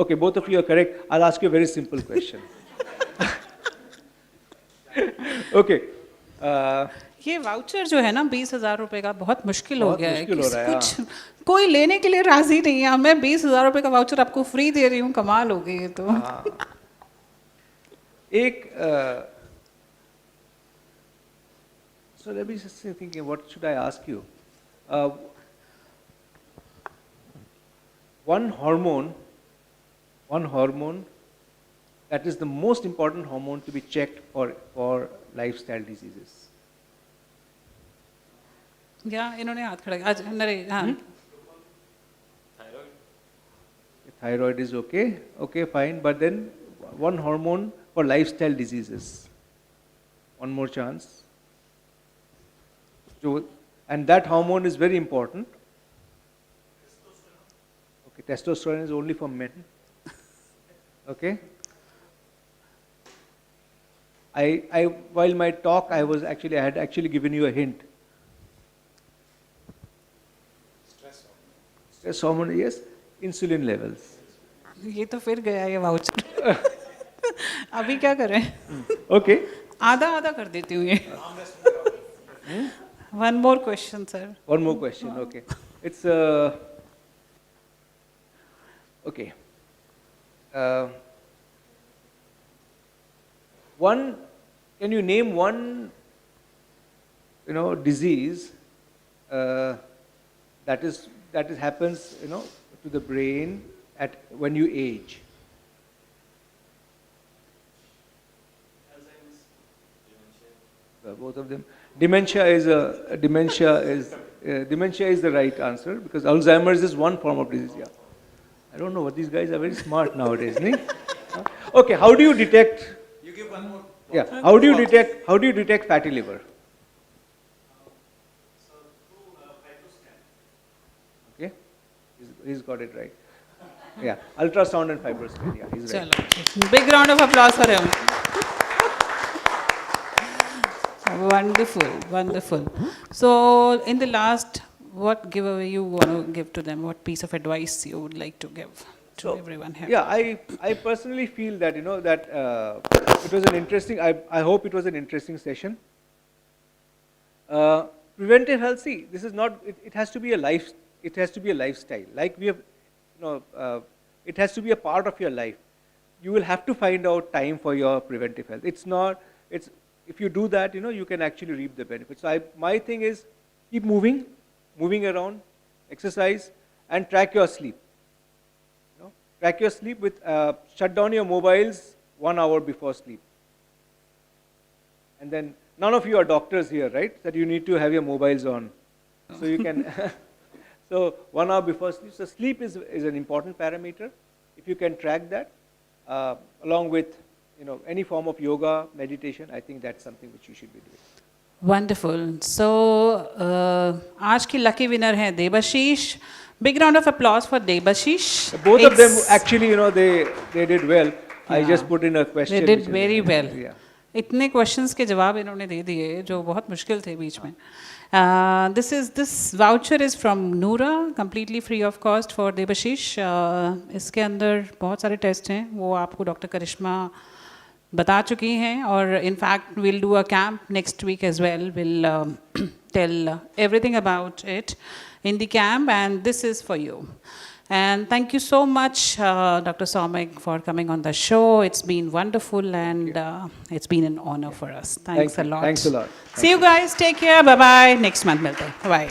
Okay, both of you are correct. I'll ask you a very simple question. Okay. ये voucher जो है ना 20,000 रुपए का बहुत मुश्किल हो बहुत गया है मुश्किल हो रहा है, कुछ कोई लेने के लिए राजी नहीं है मैं 20,000 रुपए का वाउचर आपको फ्री दे रही हूँ कमाल हो गई है तो एक so let me just thinking what should I ask you? One hormone that is the most important hormone to be checked for lifestyle diseases. या इन्होंने हाथ खड़ा आज नरे हाँ Thyroid is okay, fine. But then one hormone for lifestyle diseases. One more chance. And that hormone is very important. Okay, testosterone is only for men. Okay. While my talk, I had actually given you a hint. Stress hormone, yes. Insulin levels. ये तो फिर गया ये voucher अभी क्या करें Okay. आधा आधा कर देती हूँ ये one more question sir One more question. Okay. It's okay. Can you name one, disease that is happens, to the brain at when you age. Both of them. Dementia is the right answer, because Alzheimer's is one form of disease. Yeah. I don't know what these guys are very smart nowadays, no? Okay, how do you detect? You give one more. Yeah. How do you detect fatty liver? Okay, he's got it right. Yeah, ultrasound and fibroscan. Yeah, he's right. Chalo. Big round of applause for him. Wonderful, wonderful. So, in the last, what giveaway you want to give to them? What piece of advice you would like to give to everyone here? Yeah, I personally feel that that it was an interesting. I hope it was an interesting session. Preventive health. See, this is not. It has to be a life. It has to be a lifestyle. Like we have, it has to be a part of your life. You will have to find out time for your preventive health. It's not. If you do that, you can actually reap the benefits. So my thing is, keep moving around, exercise, and track your sleep. Track your sleep with, shut down your mobiles 1 hour before sleep. And then, none of you are doctors here, right? That you need to have your mobiles on. So you can, so 1 hour before sleep. So sleep is an important parameter. If you can track that, along with any form of yoga, meditation, I think that's something which you should be doing. Wonderful. So, आज की lucky winner है Debashish. Big round of applause for Debashish. Both of them actually, they did well. I just put in a question. They did very well. Yeah. इतने questions के जवाब इन्होंने दे दिए जो बहुत मुश्किल थे बीच में. This voucher is from Nura, completely free of cost for Debashish. इसके अंदर बहुत सारे टेस्ट हैं वो आपको डॉक्टर करिश्मा बता चुकी हैं और in fact we'll do a camp next week as well. We'll tell everything about it in the camp, and this is for you. And thank you so much, Dr. Saumik, for coming on the show. It's been wonderful, and it's been an honor for us. Thanks a lot. Thanks a lot. See you guys. Take care. Bye bye. Next month, milte. Bye.